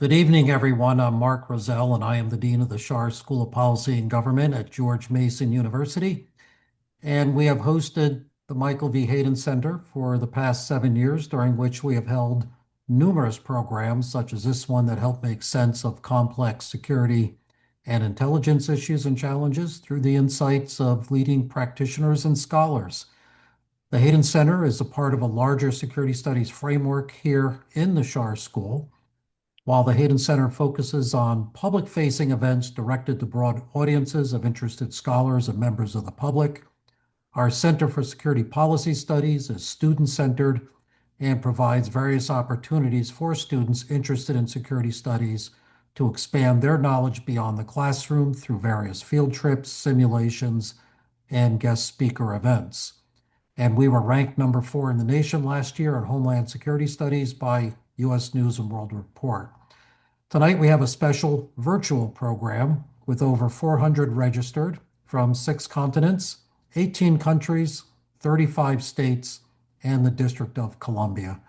Good evening, everyone. I'm Mark Rozell, and I am the Dean of the Schar School of Policy and Government at George Mason University. And we have hosted the Michael V. Hayden Center for the past 7 years, during which we have held numerous programs, such as this one, that help make sense of complex security and intelligence issues and challenges through the insights of leading practitioners and scholars. The Hayden Center is a part of a larger security studies framework here in the Schar School. While the Hayden Center focuses on public-facing events directed to broad audiences of interested scholars and members of the public, our Center for Security Policy Studies is student-centered and provides various opportunities for students interested in security studies to expand their knowledge beyond the classroom through various field trips, simulations, and guest speaker events. And we were ranked number 4 in the nation last year in Homeland Security Studies by U.S. News and World Report. Tonight, we have a special virtual program with over 400 registered from 6 continents, 18 countries, 35 states, and the District of Columbia.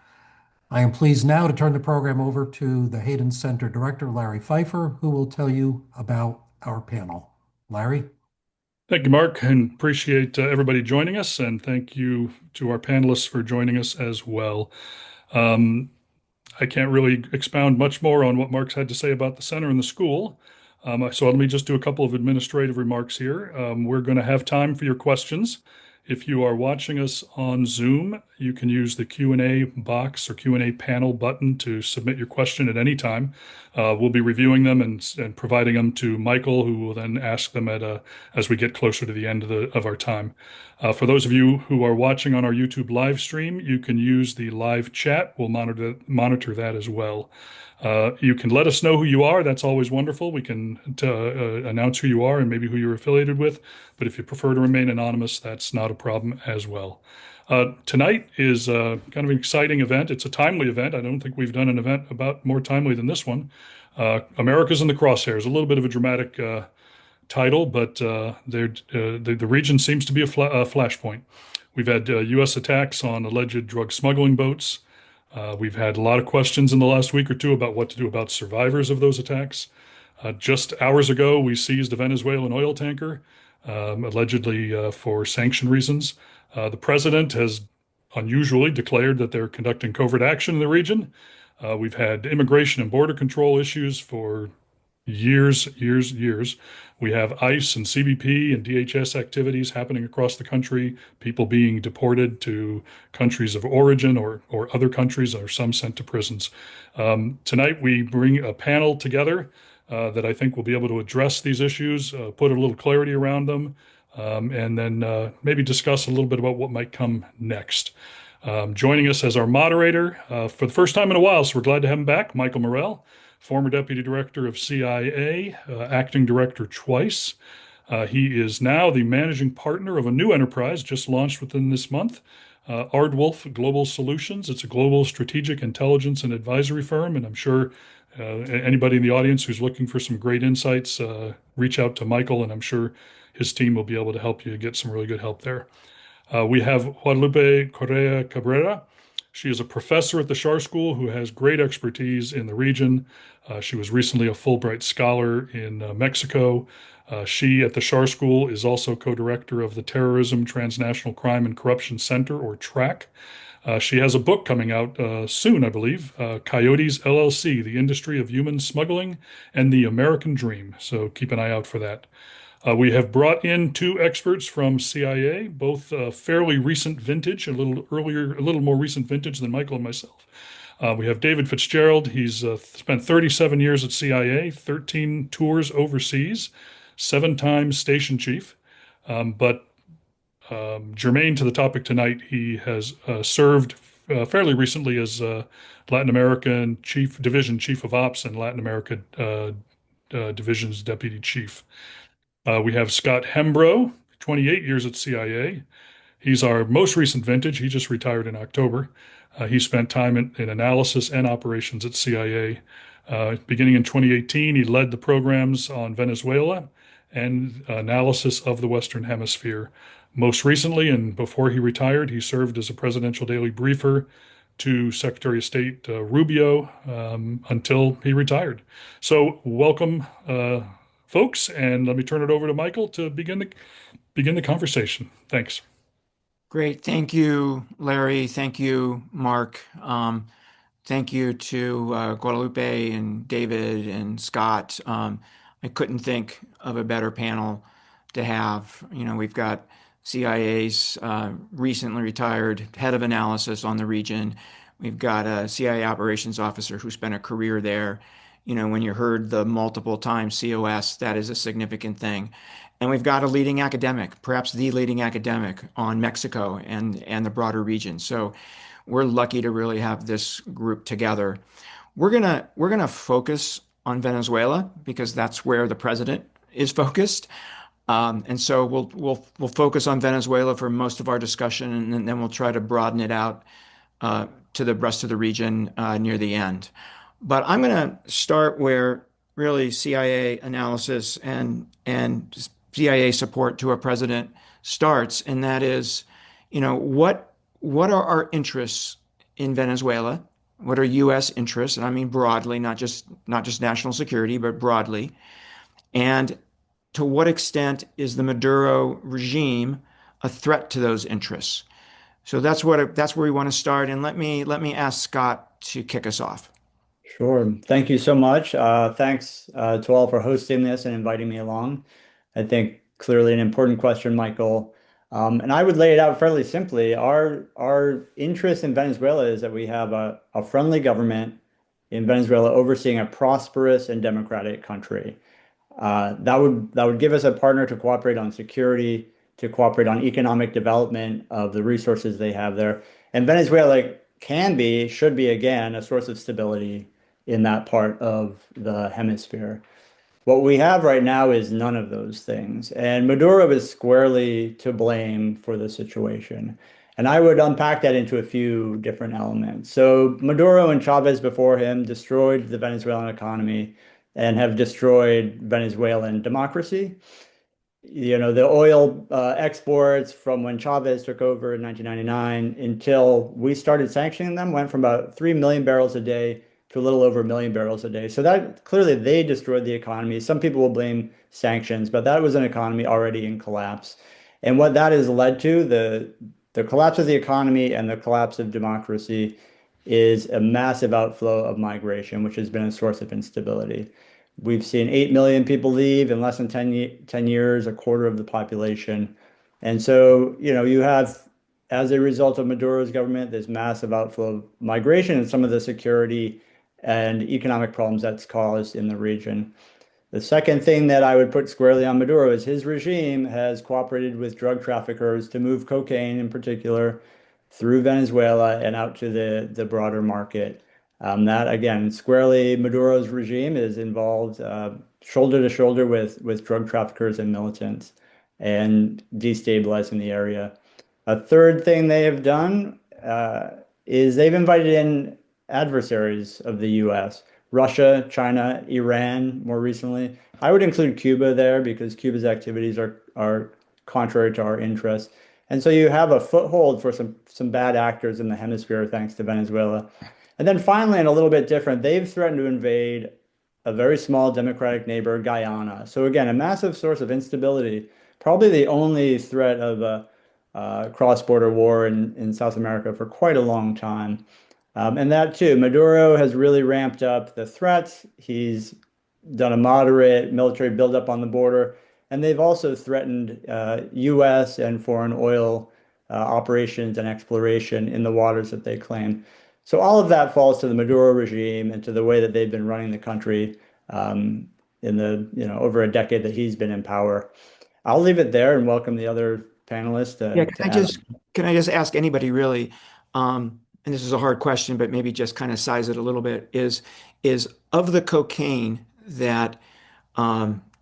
I am pleased now to turn the program over to the Hayden Center Director, Larry Pfeiffer, who will tell you about our panel. Larry? Thank you, Mark, and appreciate everybody joining us, and thank you to our panelists for joining us as well. I can't really expound much more on what Mark's had to say about the center and the school. So let me just do a couple of administrative remarks here. We're going to have time for your questions. If you are watching us on Zoom, you can use the Q&A box or Q&A panel button to submit your question at any time. We'll be reviewing them and providing them to Michael, who will then ask them as we get closer to the end of our time. For those of you who are watching on our YouTube live stream, you can use the live chat. We'll monitor that as well. You can let us know who you are. That's always wonderful. We can announce who you are and maybe who you're affiliated with. But if you prefer to remain anonymous, that's not a problem as well. Tonight is kind of an exciting event. It's a timely event. I don't think we've done an event about more timely than this one. America's in the Crosshairs, a little bit of a dramatic title, but the region seems to be a flashpoint. We've had U.S. attacks on alleged drug smuggling boats. We've had a lot of questions in the last week or two about what to do about survivors of those attacks. Just hours ago, we seized a Venezuelan oil tanker, allegedly for sanction reasons. The president has unusually declared that they're conducting covert action in the region. We've had immigration and border control issues for years. We have ICE and CBP and DHS activities happening across the country, people being deported to countries of origin or other countries, or some sent to prisons. Tonight, we bring a panel together that I think will be able to address these issues, put a little clarity around them, and then maybe discuss a little bit about what might come next. Joining us as our moderator for the first time in a while, so we're glad to have him back, Michael Morell, former Deputy Director of CIA, Acting Director twice. He is now the Managing Partner of a new enterprise just launched within this month, Ardwolf Global Solutions. It's a global strategic intelligence and advisory firm, and I'm sure anybody in the audience who's looking for some great insights, reach out to Michael, and I'm sure his team will be able to help you get some really good help there. We have Guadalupe Correa-Cabrera. She is a professor at the Schar School who has great expertise in the region. She was recently a Fulbright Scholar in Mexico. She, at the Schar School, is also co-director of the Terrorism, Transnational Crime and Corruption Center, or TRAC. She has a book coming out soon, I believe, Coyotes LLC, The Industry of Human Smuggling and the American Dream. So keep an eye out for that. We have brought in 2 experts from CIA, both fairly recent vintage, a little more recent vintage than Michael and myself. We have David Fitzgerald. He's spent 37 years at CIA, 13 tours overseas, 7 times station chief. But germane to the topic tonight, he has served fairly recently as Latin American Division Chief of Ops and Latin America Division's Deputy Chief. We have Scott Hembrow, 28 years at CIA. He's our most recent vintage. He just retired in October. He spent time in analysis and operations at CIA. Beginning in 2018, he led the programs on Venezuela and analysis of the Western Hemisphere. Most recently, and before he retired, he served as a presidential daily briefer to Secretary of State Rubio until he retired. So welcome, folks, and let me turn it over to Michael to begin the conversation. Thanks. Great. Thank you, Larry. Thank you, Mark. Thank you to Guadalupe and David and Scott. I couldn't think of a better panel to have. We've got CIA's recently retired head of analysis on the region. We've got a CIA operations officer who spent a career there. When you heard the multiple times COS, that is a significant thing. And we've got a leading academic, perhaps the leading academic on Mexico and the broader region. So we're lucky to really have this group together. We're gonna focus on Venezuela because that's where the president is focused. And so we'll focus on Venezuela for most of our discussion, and then we'll try to broaden it out to the rest of the region near the end. But I'm going to start where really CIA analysis and CIA support to a president starts, and that is, what are our interests in Venezuela? What are U.S. interests? And I mean broadly, not just national security, but broadly. And to what extent is the Maduro regime a threat to those interests? So that's where we want to start. And let me ask Scott to kick us off. Sure. Thank you so much. Thanks to all for hosting this and inviting me along. I think clearly an important question, Michael. And I would lay it out fairly simply. Our interest in Venezuela is that we have a friendly government in Venezuela overseeing a prosperous and democratic country. That would give us a partner to cooperate on security, to cooperate on economic development of the resources they have there. And Venezuela should be again, a source of stability in that part of the hemisphere. What we have right now is none of those things. And Maduro is squarely to blame for the situation. And I would unpack that into a few different elements. So Maduro and Chavez before him destroyed the Venezuelan economy and have destroyed Venezuelan democracy. The oil exports from when Chavez took over in 1999 until we started sanctioning them went from about 3 million barrels a day to a little over 1 million barrels a day. So that clearly they destroyed the economy. Some people will blame sanctions, but that was an economy already in collapse. And what that has led to, the collapse of the economy and the collapse of democracy, is a massive outflow of migration, which has been a source of instability. We've seen 8 million people leave in less than 10 years, a quarter of the population. And so, you have, as a result of Maduro's government, this massive outflow of migration and some of the security and economic problems that's caused in the region. The second thing that I would put squarely on Maduro is his regime has cooperated with drug traffickers to move cocaine in particular through Venezuela and out to the broader market. That again, squarely Maduro's regime is involved shoulder to shoulder with drug traffickers and militants and destabilizing the area. A third thing they have done is they've invited in adversaries of the U.S., Russia, China, Iran, more recently. I would include Cuba there because Cuba's activities are contrary to our interests. And so you have a foothold for some bad actors in the hemisphere thanks to Venezuela. And then finally, and a little bit different, they've threatened to invade a very small democratic neighbor, Guyana. So again, a massive source of instability, probably the only threat of a cross-border war in South America for quite a long time. And that too, Maduro has really ramped up the threats. He's done a moderate military buildup on the border. And they've also threatened U.S. and foreign oil operations and exploration in the waters that they claim. So all of that falls to the Maduro regime and to the way that they've been running the country in over a decade that he's been in power. I'll leave it there and welcome the other panelists Yeah, to add. can I just ask anybody really, and this is a hard question, but maybe just kind of size it a little bit, is of the cocaine that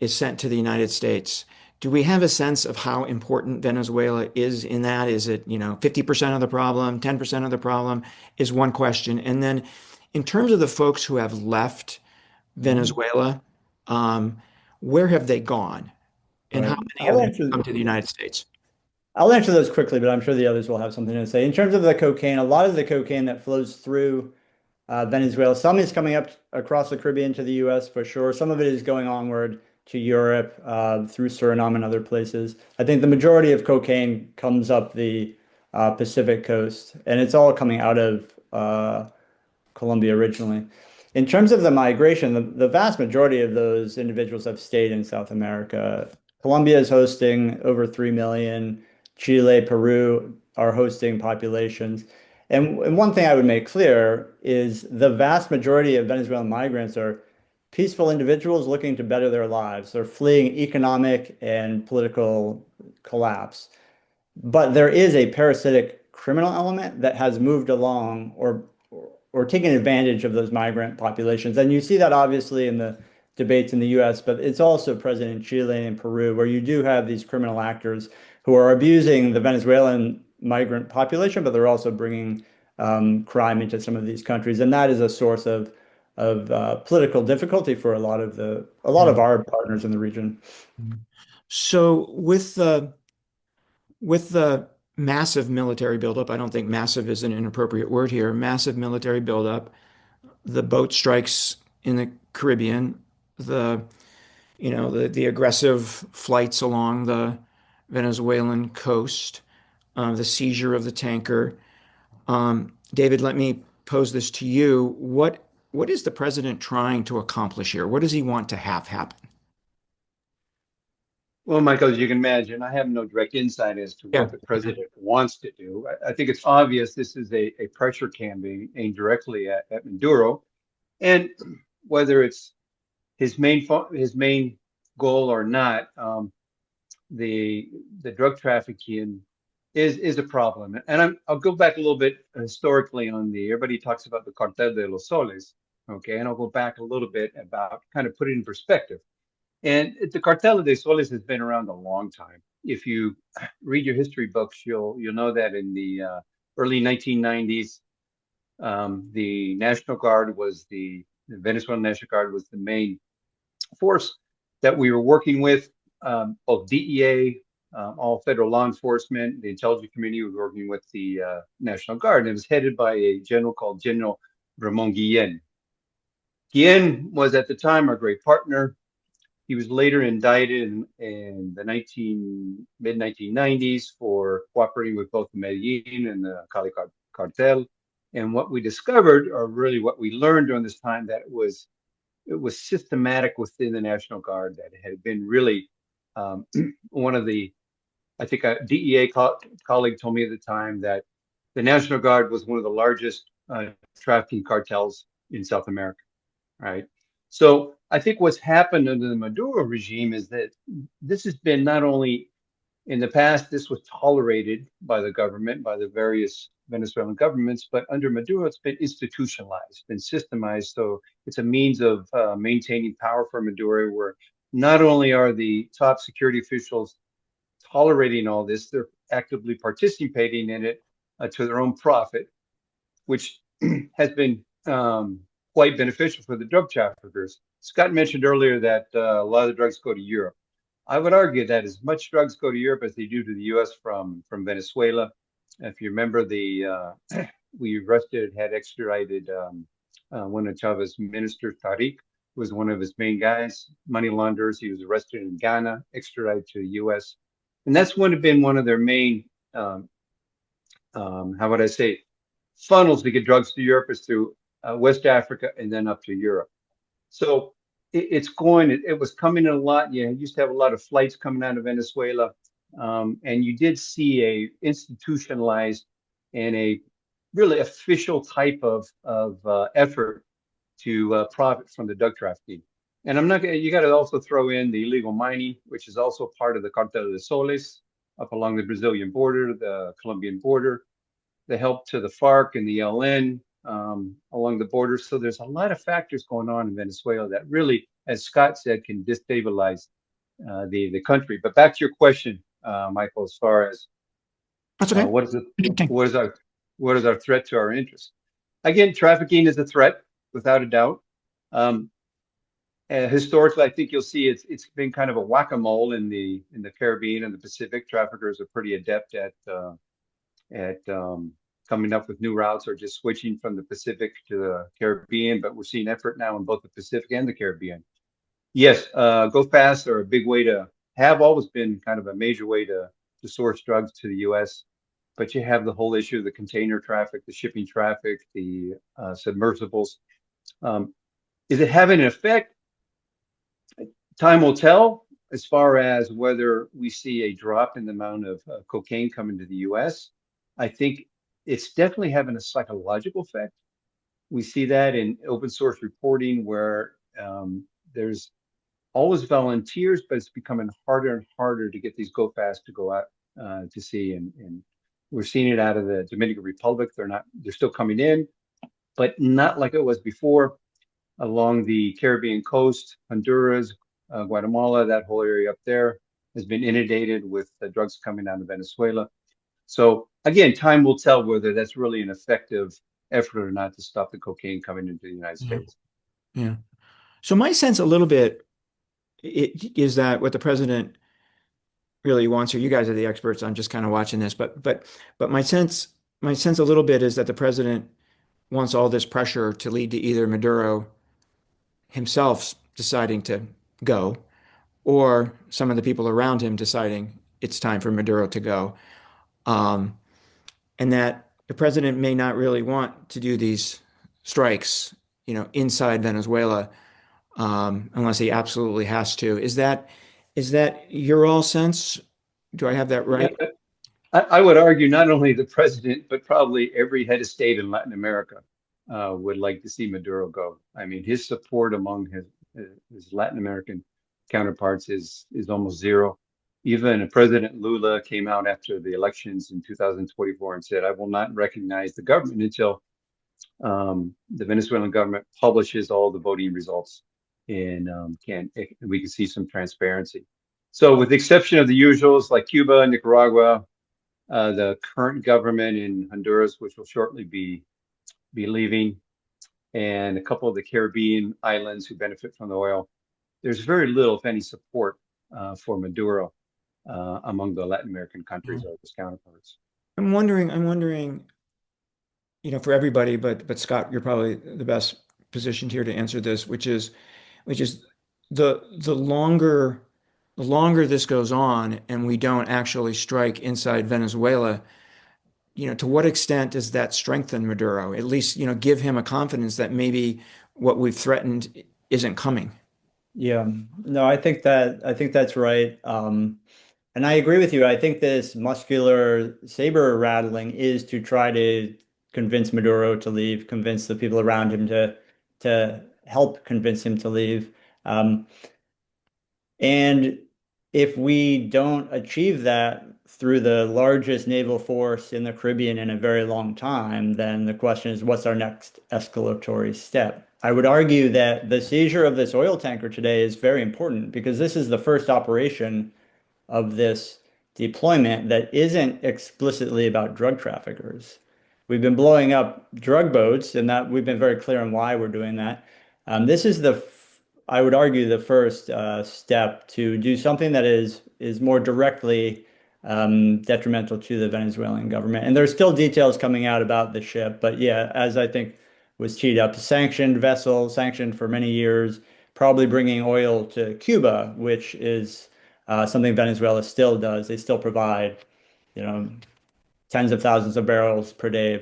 is sent to the United States, do we have a sense of how important Venezuela is in that? Is it, 50% of the problem, 10% of the problem is one question. And then in terms of the folks who have left Venezuela, where have they gone? And how Right. many of them have come to the United States? I'll answer those quickly, but I'm sure the others will have something to say. In terms of the cocaine, a lot of the cocaine that flows through Venezuela, some is coming up across the Caribbean to the US for sure. Some of it is going onward to Europe through Suriname and other places. I think the majority of cocaine comes up the Pacific coast, and it's all coming out of Colombia originally. In terms of the migration, the vast majority of those individuals have stayed in South America. Colombia is hosting over 3 million. Chile, Peru are hosting populations. And one thing I would make clear is the vast majority of Venezuelan migrants are peaceful individuals looking to better their lives. They're fleeing economic and political collapse. But there is a parasitic criminal element that has moved along or taken advantage of those migrant populations. And you see that obviously in the debates in the US, but it's also present in Chile and Peru, where you do have these criminal actors who are abusing the Venezuelan migrant population, but they're also bringing crime into some of these countries. And that is a source of political difficulty for a lot of our partners in the region. So with the massive military buildup, I don't think massive is an inappropriate word here, massive military buildup, the boat strikes in the Caribbean, the aggressive flights along the Venezuelan coast, the seizure of the tanker. David, let me pose this to you. What is the president trying to accomplish here? What does he want to have happen? Well, Michael, as you can imagine, I have no direct insight as to Yeah. what the president wants to do. I think it's obvious this is a pressure campaign aimed directly at Maduro. And whether it's his main goal or not, the drug trafficking is a problem. And I'll go back a little bit historically everybody talks about the Cartel de los Soles, okay? And I'll go back a little bit about kind of put it in perspective. And the Cartel de Soles has been around a long time. If you read your history books, you'll know that in the early 1990s, the National Guard was the Venezuelan National Guard was the main force that we were working with, both DEA, all federal law enforcement, the intelligence community was working with the National Guard. And it was headed by a general called General Ramon Guillen. Guillen was at the time our great partner. He was later indicted in the mid-1990s for cooperating with both the Medellin and the Cali cartel. And what we discovered, or really what we learned during this time, that it was systematic within the National Guard, that it had been really one of the, I think a DEA colleague told me at the time that the National Guard was one of the largest trafficking cartels in South America, right? So I think what's happened under the Maduro regime is that this has been not only in the past, this was tolerated by the government, by the various Venezuelan governments, but under Maduro, it's been institutionalized, been systemized. So it's a means of maintaining power for Maduro, where not only are the top security officials tolerating all this, they're actively participating in it to their own profit, which has been quite beneficial for the drug traffickers. Scott mentioned earlier that a lot of the drugs go to Europe. I would argue that as much drugs go to Europe as they do to the U.S. from Venezuela. If you remember, we had extradited one of Chavez's ministers, Tariq, who was one of his main guys, money launderers. He was arrested in Ghana, extradited to the U.S. And that's been one of their main, how would I say, funnels to get drugs to Europe is through West Africa and then up to Europe. So it was coming in a lot. You used to have a lot of flights coming out of Venezuela. And you did see a institutionalized and a really official type of effort to profit from the drug trafficking. And you got to also throw in the illegal mining, which is also part of the Cartel de Soles up along the Brazilian border, the Colombian border, the help to the FARC and the LN along the border. So there's a lot of factors going on in Venezuela that really, as Scott said, can destabilize the country. But back to your question, Michael, as far as That's okay. what is our threat to our interests? Again, trafficking is a threat, without a doubt. Historically, I think you'll see it's been kind of a whack-a-mole in the Caribbean and the Pacific. Traffickers are pretty adept at coming up with new routes or just switching from the Pacific to the Caribbean. But we're seeing effort now in both the Pacific and the Caribbean. Yes, go fast are a big way to have always been kind of a major way to source drugs to the U.S. But you have the whole issue of the container traffic, the shipping traffic, the submersibles. Is it having an effect? Time will tell as far as whether we see a drop in the amount of cocaine coming to the US. I think it's definitely having a psychological effect. We see that in open source reporting where there's always volunteers, but it's becoming harder and harder to get these go fast to go out to sea. And we're seeing it out of the Dominican Republic. They're still coming in, but not like it was before. Along the Caribbean coast, Honduras, Guatemala, that whole area up there has been inundated with drugs coming out of Venezuela. So again, time will tell whether that's really an effective effort or not to stop the cocaine coming into the United States. Yeah. So my sense a little bit is that what the president really wants here, you guys are the experts, I'm just kind of watching this, but my sense a little bit is that the president wants all this pressure to lead to either Maduro himself deciding to go, or some of the people around him deciding it's time for Maduro to go. And that the president may not really want to do these strikes, inside Venezuela, unless he absolutely has to. Is that your all sense? Do I have that right? Yeah, I would argue not only the president, but probably every head of state in Latin America would like to see Maduro go. I mean, his support among his Latin American counterparts is almost zero. Even President Lula came out after the elections in 2024 and said, "I will not recognize the government until the Venezuelan government publishes all the voting results and we can see some transparency." So, with the exception of the usuals like Cuba, Nicaragua, the current government in Honduras, which will shortly be leaving, and a couple of the Caribbean islands who benefit from the oil, there's very little, if any, support for Maduro among the Latin American countries or his counterparts. I'm wondering, for everybody, but Scott, you're probably the best positioned here to answer this, which is the longer this goes on and we don't actually strike inside Venezuela, to what extent does that strengthen Maduro? At least, give him a confidence that maybe what we've threatened isn't coming. Yeah, no, I think that's right. And I agree with you. I think this muscular saber rattling is to try to convince Maduro to leave, convince the people around him to help convince him to leave. And if we don't achieve that through the largest naval force in the Caribbean in a very long time, then the question is, what's our next escalatory step? I would argue that the seizure of this oil tanker today is very important because this is the first operation of this deployment that isn't explicitly about drug traffickers. We've been blowing up drug boats, and that we've been very clear on why we're doing that. This is I would argue, the first step to do something that is more directly detrimental to the Venezuelan government. And there's still details coming out about the ship, but yeah, as I think was teed up, sanctioned vessel, sanctioned for many years, probably bringing oil to Cuba, which is something Venezuela still does. They still provide, tens of thousands of barrels per day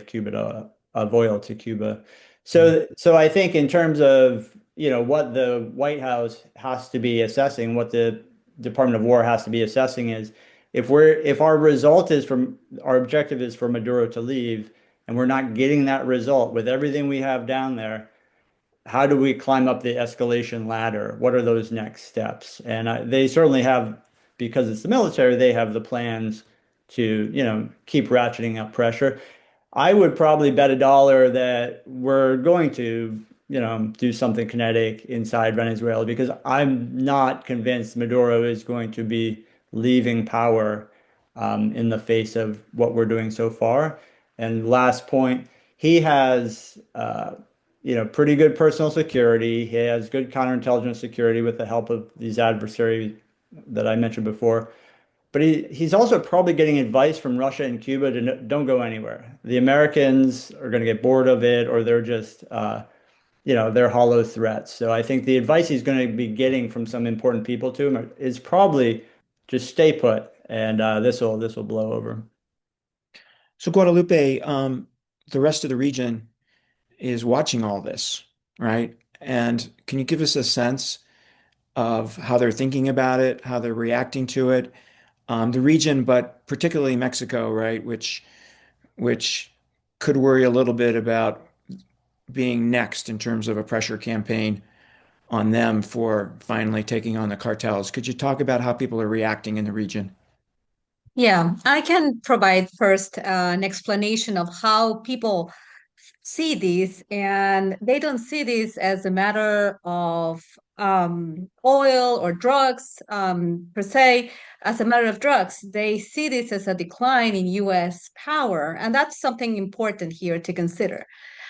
of oil to Cuba. So I think in terms of, what the White House has to be assessing, what the Department of War has to be assessing is if our objective is for Maduro to leave and we're not getting that result with everything we have down there, how do we climb up the escalation ladder? What are those next steps? And they certainly have, because it's the military, they have the plans to, keep ratcheting up pressure. I would probably bet $1 that we're going to, do something kinetic inside Venezuela because I'm not convinced Maduro is going to be leaving power in the face of what we're doing so far. And last point, he has pretty good personal security. He has good counterintelligence security with the help of these adversaries that I mentioned before. But he's also probably getting advice from Russia and Cuba to don't go anywhere. The Americans are going to get bored of it, or they're just, they're hollow threats. So I think the advice he's going to be getting from some important people to him is probably just stay put, and this will blow over. So Guadalupe, the rest of the region is watching all this, right? And can you give us a sense of how they're thinking about it, how they're reacting to it? The region, but particularly Mexico, right, which could worry a little bit about being next in terms of a pressure campaign on them for finally taking on the cartels. Could you talk about how people are reacting in the region? Yeah, I can provide first an explanation of how people see this, and they don't see this as a matter of oil or drugs per se, as a matter of drugs. They see this as a decline in US power, and that's something important here to consider.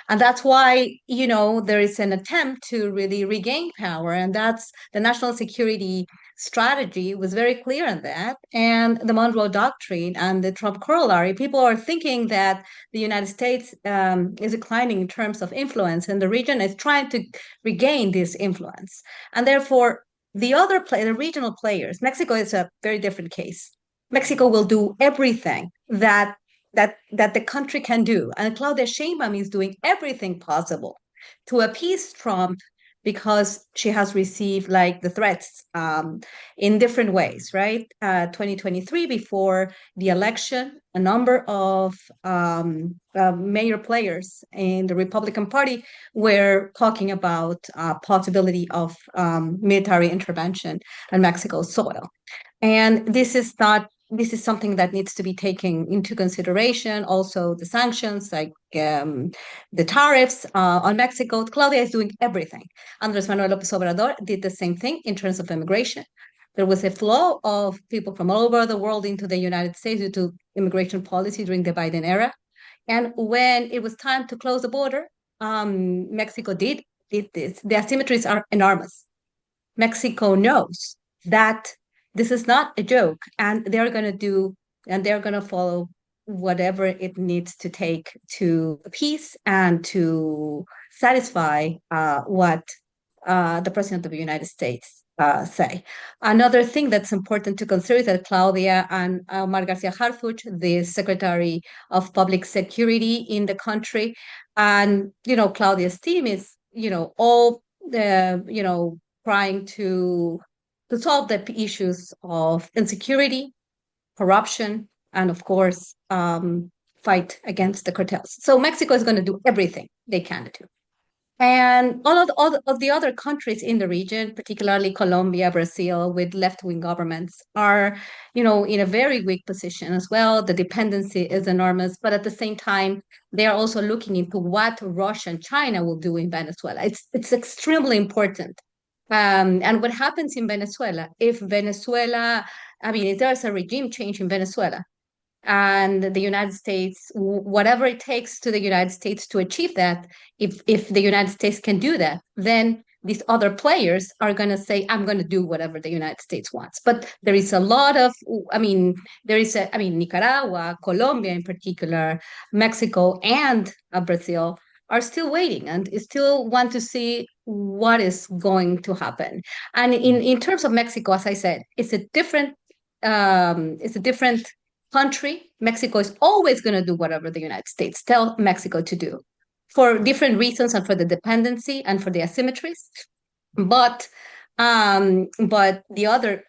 And that's why, there is an attempt to really regain power, and that's the national security strategy was very clear on that. And the Monroe Doctrine and the Trump corollary, people are thinking that the United States is declining in terms of influence, and the region is trying to regain this influence. And therefore, the regional players, Mexico is a very different case. Mexico will do everything that the country can do, and Claudia Sheinbaum is doing everything possible to appease Trump because she has received like the threats in different ways, right? 2023, before the election, a number of major players in the Republican Party were talking about possibility of military intervention on Mexico's soil. And this is something that needs to be taken into consideration. Also, the sanctions, like the tariffs on Mexico. Claudia is doing everything. Andrés Manuel López Obrador did the same thing in terms of immigration. There was a flow of people from all over the world into the United States due to immigration policy during the Biden era. And when it was time to close the border, Mexico did this. The asymmetries are enormous. Mexico knows that this is not a joke, and they're going to follow whatever it needs to take to peace and to satisfy what the president of the United States say. Another thing that's important to consider is that Claudia and Omar Garcia Harfuch, the Secretary of Public Security in the country, and Claudia's team is all trying to solve the issues of insecurity, corruption, and of course, fight against the cartels. So Mexico is going to do everything they can do. And all of the other countries in the region, particularly Colombia, Brazil, with left-wing governments, are, in a very weak position as well. The dependency is enormous, but at the same time, they are also looking into what Russia and China will do in Venezuela. It's extremely important. And what happens in Venezuela, if there's a regime change in Venezuela, and the United States, whatever it takes to the United States to achieve that, if the United States can do that, then these other players are going to say, I'm going to do whatever the United States wants. But there is a lot of, Nicaragua, Colombia in particular, Mexico, and Brazil are still waiting and still want to see what is going to happen. And in terms of Mexico, as I said, it's a different country. Mexico is always going to do whatever the United States tell Mexico to do for different reasons and for the dependency and for the asymmetries. But the other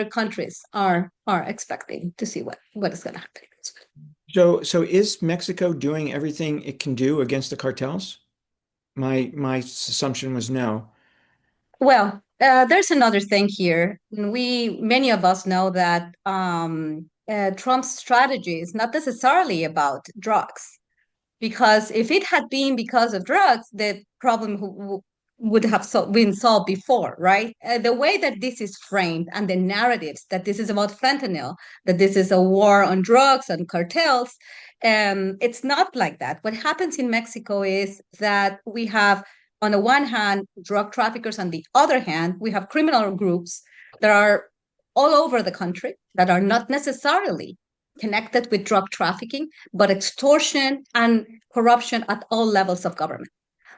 countries are expecting to see what is going to happen. So is Mexico doing everything it can do against the cartels? My assumption was no. Well, there's another thing here. Many of us know that Trump's strategy is not necessarily about drugs, because if it had been because of drugs, the problem would have been solved before, right? The way that this is framed and the narratives that this is about fentanyl, that this is a war on drugs and cartels, It's not like that. What happens in Mexico is that we have, on the one hand, drug traffickers, on the other hand, we have criminal groups that are all over the country that are not necessarily connected with drug trafficking, but extortion and corruption at all levels of government.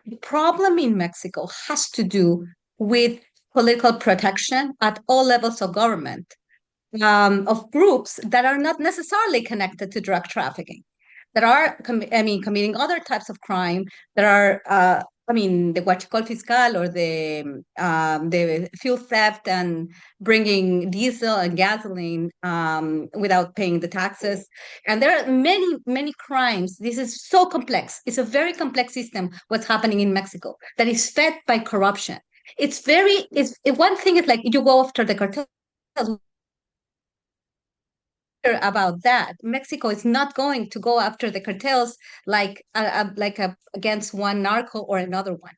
The problem in Mexico has to do with political protection at all levels of government, of groups that are not necessarily connected to drug trafficking, that are, committing other types of crime, that are, the huachicol fiscal, or the fuel theft and bringing diesel and gasoline without paying the taxes. And there are many, many crimes. This is so complex. It's a very complex system, what's happening in Mexico, that is fed by corruption. One thing is like you go after the cartels about that. Mexico is not going to go after the cartels against one narco or another one.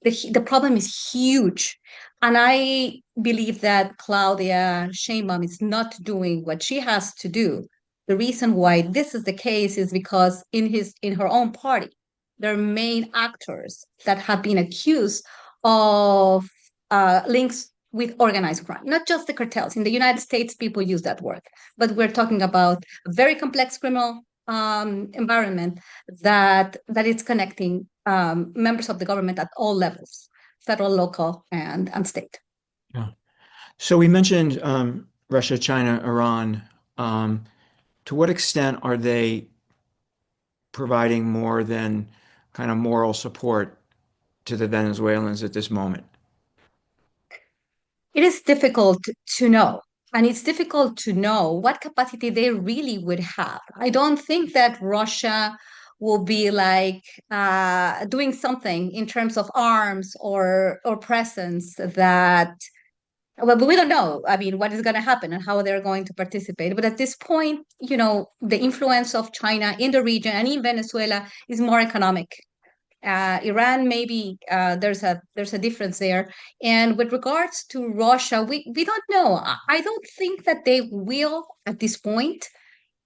The problem is huge, and I believe that Claudia Sheinbaum is not doing what she has to do. The reason why this is the case is because in her own party, there are main actors that have been accused of links with organized crime, not just the cartels. In the United States, people use that word, but we're talking about a very complex criminal environment that is connecting members of the government at all levels, federal, local, and state. Yeah. So we mentioned Russia, China, Iran. To what extent are they providing more than kind of moral support to the Venezuelans at this moment? It is difficult to know. And it's difficult to know what capacity they really would have. I don't think that Russia will be doing something in terms of arms or presence that, well, but we don't know. What is going to happen and how they're going to participate. But at this point, the influence of China in the region and in Venezuela is more economic. Iran, maybe there's a difference there. And with regards to Russia, we don't know. I don't think that they will, at this point,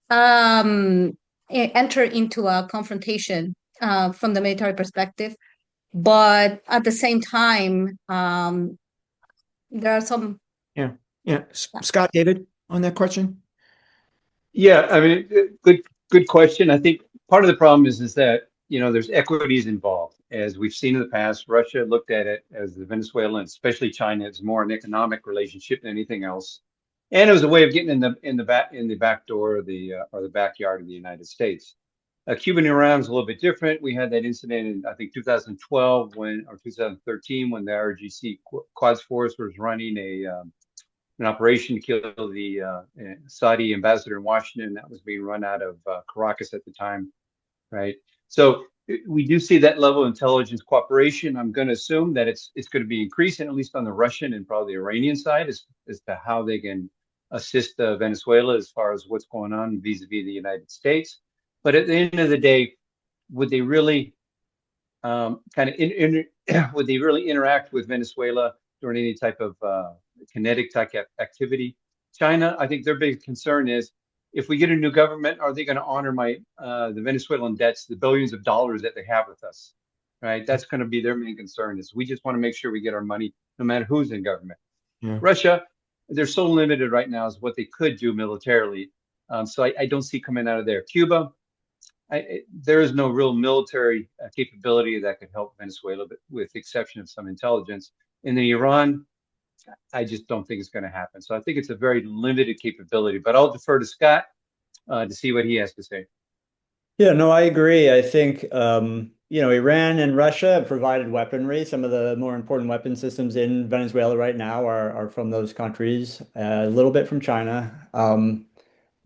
enter into a confrontation from the military perspective. But at the same time, there are some. Yeah. Scott, David, on that question? Yeah, good question. I think part of the problem is that there's equities involved. As we've seen in the past, Russia looked at it as the Venezuela, and especially China, it's more an economic relationship than anything else, and it was a way of getting in the back door of or the backyard of the United States. Cuba and Iran is a little bit different. We had that incident in, I think, 2012 or 2013 when the RGC Quds Force was running an operation to kill the Saudi ambassador in Washington. That was being run out of Caracas at the time, right? So we do see that level of intelligence cooperation. I'm going to assume that it's going to be increasing, at least on the Russian and probably the Iranian side, as to how they can assist Venezuela as far as what's going on vis-a-vis the United States. But at the end of the day, would they really would they really interact with Venezuela during any type of kinetic type activity? China, I think their big concern is, if we get a new government, are they going to honor the Venezuelan debts, the billions of dollars that they have with us, right? That's going to be their main concern. Is we just want to make sure we get our money no matter who's in government. Yeah. Russia, they're so limited right now as what they could do militarily. So I don't see coming out of there. Cuba, there is no real military capability that could help Venezuela, but with the exception of some intelligence. And then Iran, I just don't think it's going to happen. So I think it's a very limited capability, but I'll defer to Scott to see what he has to say. Yeah, no, I agree. I think, Iran and Russia have provided weaponry. Some of the more important weapon systems in Venezuela right now are from those countries, a little bit from China.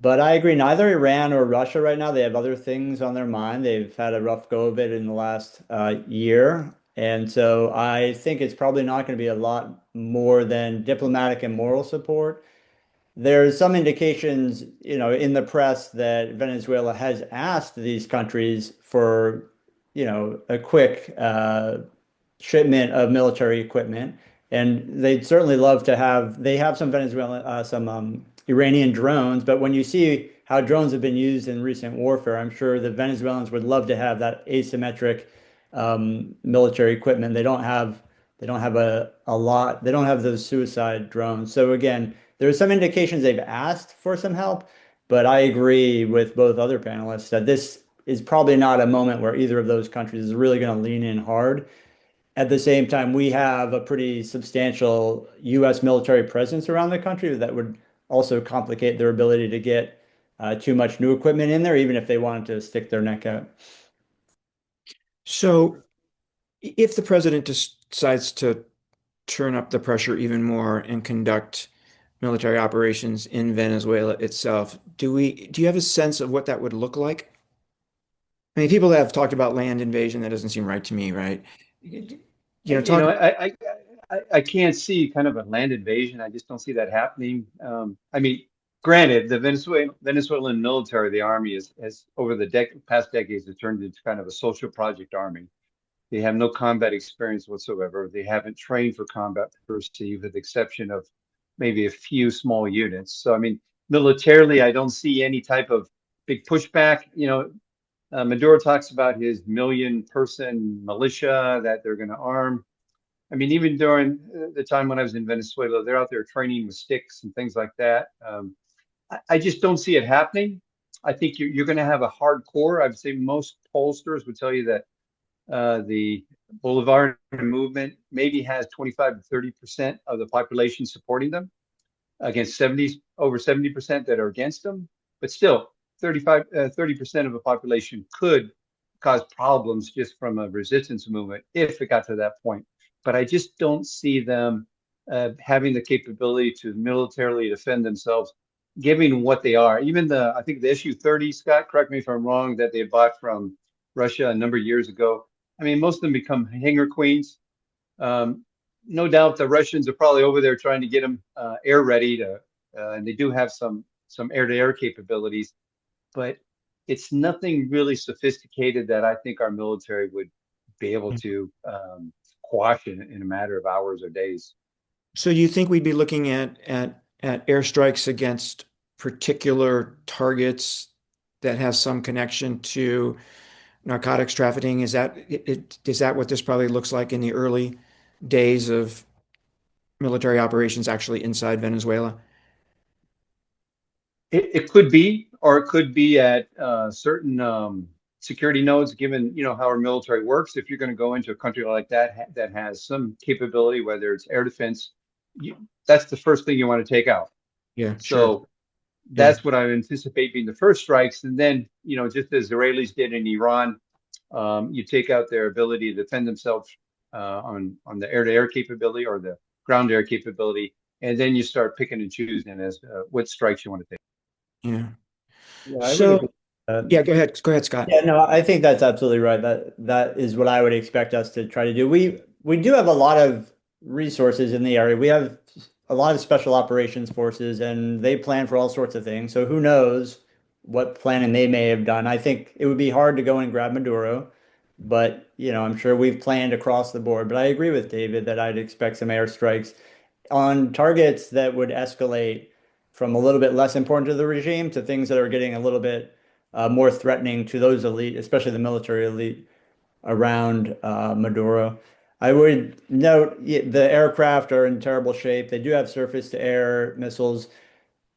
But I agree, neither Iran or Russia right now, they have other things on their mind. They've had a rough go of it in the last year. And so I think it's probably not going to be a lot more than diplomatic and moral support. There's some indications, in the press that Venezuela has asked these countries for, a quick shipment of military equipment. And they'd certainly love to have, they have some Iranian drones. But when you see how drones have been used in recent warfare, I'm sure the Venezuelans would love to have that asymmetric military equipment. They don't have a lot. They don't have those suicide drones. So again, there's some indications they've asked for some help, but I agree with both other panelists that this is probably not a moment where either of those countries is really going to lean in hard. At the same time, we have a pretty substantial U.S. military presence around the country that would also complicate their ability to get too much new equipment in there, even if they wanted to stick their neck out. So if the president decides to turn up the pressure even more and conduct military operations in Venezuela itself, do you have a sense of what that would look like? I mean, people have talked about land invasion. That doesn't seem right to me, right? You know, I can't see kind of a land invasion. I just don't see that happening. I mean, granted, the Venezuelan military, the army, has over the past decades has turned into kind of a social project army. They have no combat experience whatsoever. They haven't trained for combat per se, with the exception of maybe a few small units. So, I mean, militarily, I don't see any type of big pushback. Maduro talks about his million-person militia that they're going to arm. I mean, even during the time when I was in Venezuela, they're out there training with sticks and things like that. I just don't see it happening. I think you're going to have a hardcore. I'd say most pollsters would tell you that the Bolivarian movement maybe has 25 to 30% of the population supporting them, against over 70% that are against them. But still, 30% of the population could cause problems just from a resistance movement if it got to that point. But I just don't see them having the capability to militarily defend themselves, given what they are. Even I think the Su-30, Scott, correct me if I'm wrong, that they bought from Russia a number of years ago. I mean, most of them become hangar queens. No doubt the Russians are probably over there trying to get them air ready and they do have some air-to-air capabilities, but it's nothing really sophisticated that I think our military would be able to quash in a matter of hours or days. So you think we'd be looking at airstrikes against particular targets that have some connection to narcotics trafficking? Is that what this probably looks like in the early days of military operations actually inside Venezuela? It could be, or it could be at certain security nodes, given how our military works. If you're going to go into a country like that that has some capability, whether it's air defense, that's the first thing you want to take out. Yeah, sure. So that's what I anticipate being the first strikes. And then, just as Israelis did in Iran, you take out their ability to defend themselves on the air-to-air capability or the ground-air capability, and then you start picking and choosing as what strikes you want to take. Yeah. Yeah, I would So, agree. yeah, go ahead. Go ahead, Scott. Yeah, no, I think that's absolutely right. That is what I would expect us to try to do. We do have a lot of resources in the area. We have a lot of special operations forces, and they plan for all sorts of things. So who knows what planning they may have done. I think it would be hard to go and grab Maduro, but I'm sure we've planned across the board. But I agree with David that I'd expect some airstrikes on targets that would escalate from a little bit less important to the regime to things that are getting a little bit more threatening to those elite, especially the military elite around Maduro. I would note the aircraft are in terrible shape. They do have surface-to-air missiles.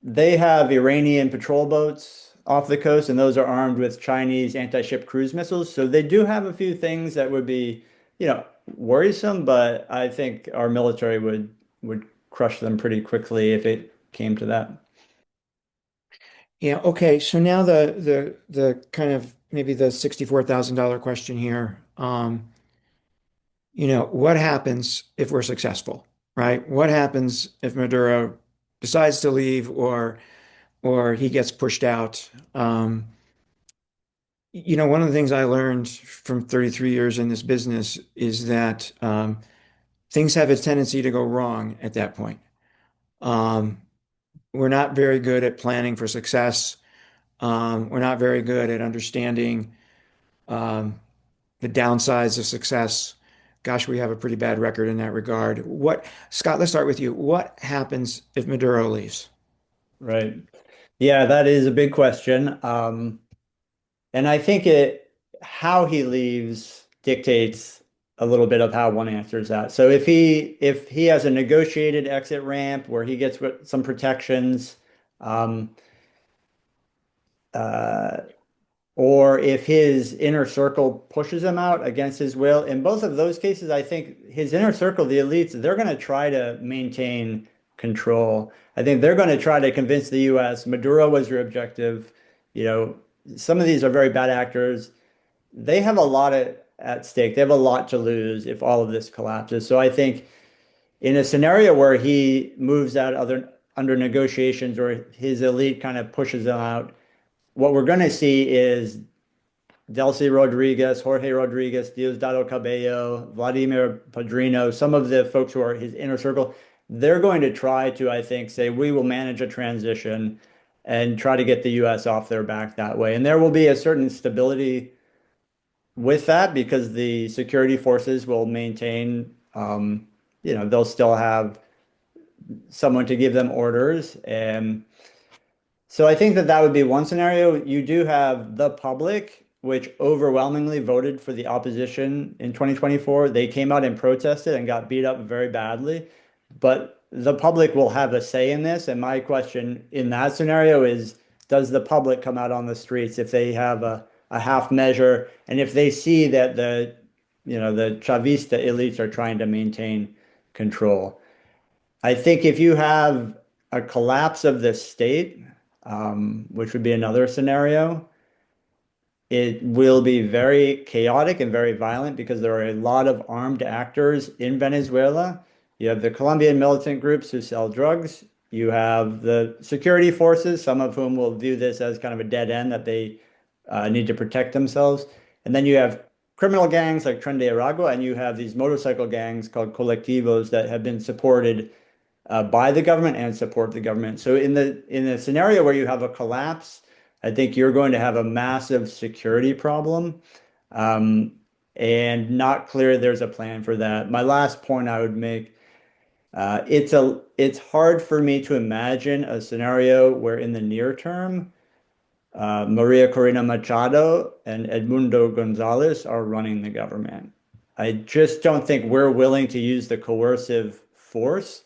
They have Iranian patrol boats off the coast, and those are armed with Chinese anti-ship cruise missiles. So they do have a few things that would be, worrisome, but I think our military would crush them pretty quickly if it came to that. Yeah, okay. So now the kind of maybe the $64,000 question here. What happens if we're successful, right? What happens if Maduro decides to leave or he gets pushed out? One of the things I learned from 33 years in this business is that things have a tendency to go wrong at that point. We're not very good at planning for success. We're not very good at understanding the downsides of success. Gosh, we have a pretty bad record in that regard. Scott, let's start with you. What happens if Maduro leaves? Right. Yeah, that is a big question. And I think how he leaves dictates a little bit of how one answers that. So if he has a negotiated exit ramp where he gets some protections, um, uh, or if his inner circle pushes him out against his will, in both of those cases, I think his inner circle, the elites, they're going to try to maintain control. I think they're going to try to convince the U.S. Maduro was your objective. You know, some of these are very bad actors. They have a lot at stake. They have a lot to lose if all of this collapses. So I think in a scenario where he moves out under negotiations or his elite kind of pushes them out, what we're going to see is Delcy Rodriguez, Jorge Rodriguez, Diosdado Cabello, Vladimir Padrino, some of the folks who are his inner circle, they're going to try to, I think, say, we will manage a transition and try to get the US off their back that way. And there will be a certain stability with that because the security forces will maintain, they'll still have someone to give them orders. And so I think that that would be one scenario. You do have the public, which overwhelmingly voted for the opposition in 2024. They came out and protested and got beat up very badly. But the public will have a say in this. And my question in that scenario is, does the public come out on the streets if they have a half measure and if they see that the Chavista elites are trying to maintain control? I think if you have a collapse of the state, which would be another scenario, it will be very chaotic and very violent because there are a lot of armed actors in Venezuela. You have the Colombian militant groups who sell drugs. You have the security forces, some of whom will view this as kind of a dead end that they need to protect themselves. And then you have criminal gangs like Tren de Aragua, and you have these motorcycle gangs called colectivos that have been supported by the government and support the government. So in the scenario where you have a collapse, I think you're going to have a massive security problem, and not clear there's a plan for that. My last point I would make, it's hard for me to imagine a scenario where in the near term, Maria Corina Machado and Edmundo Gonzalez are running the government. I just don't think we're willing to use the coercive force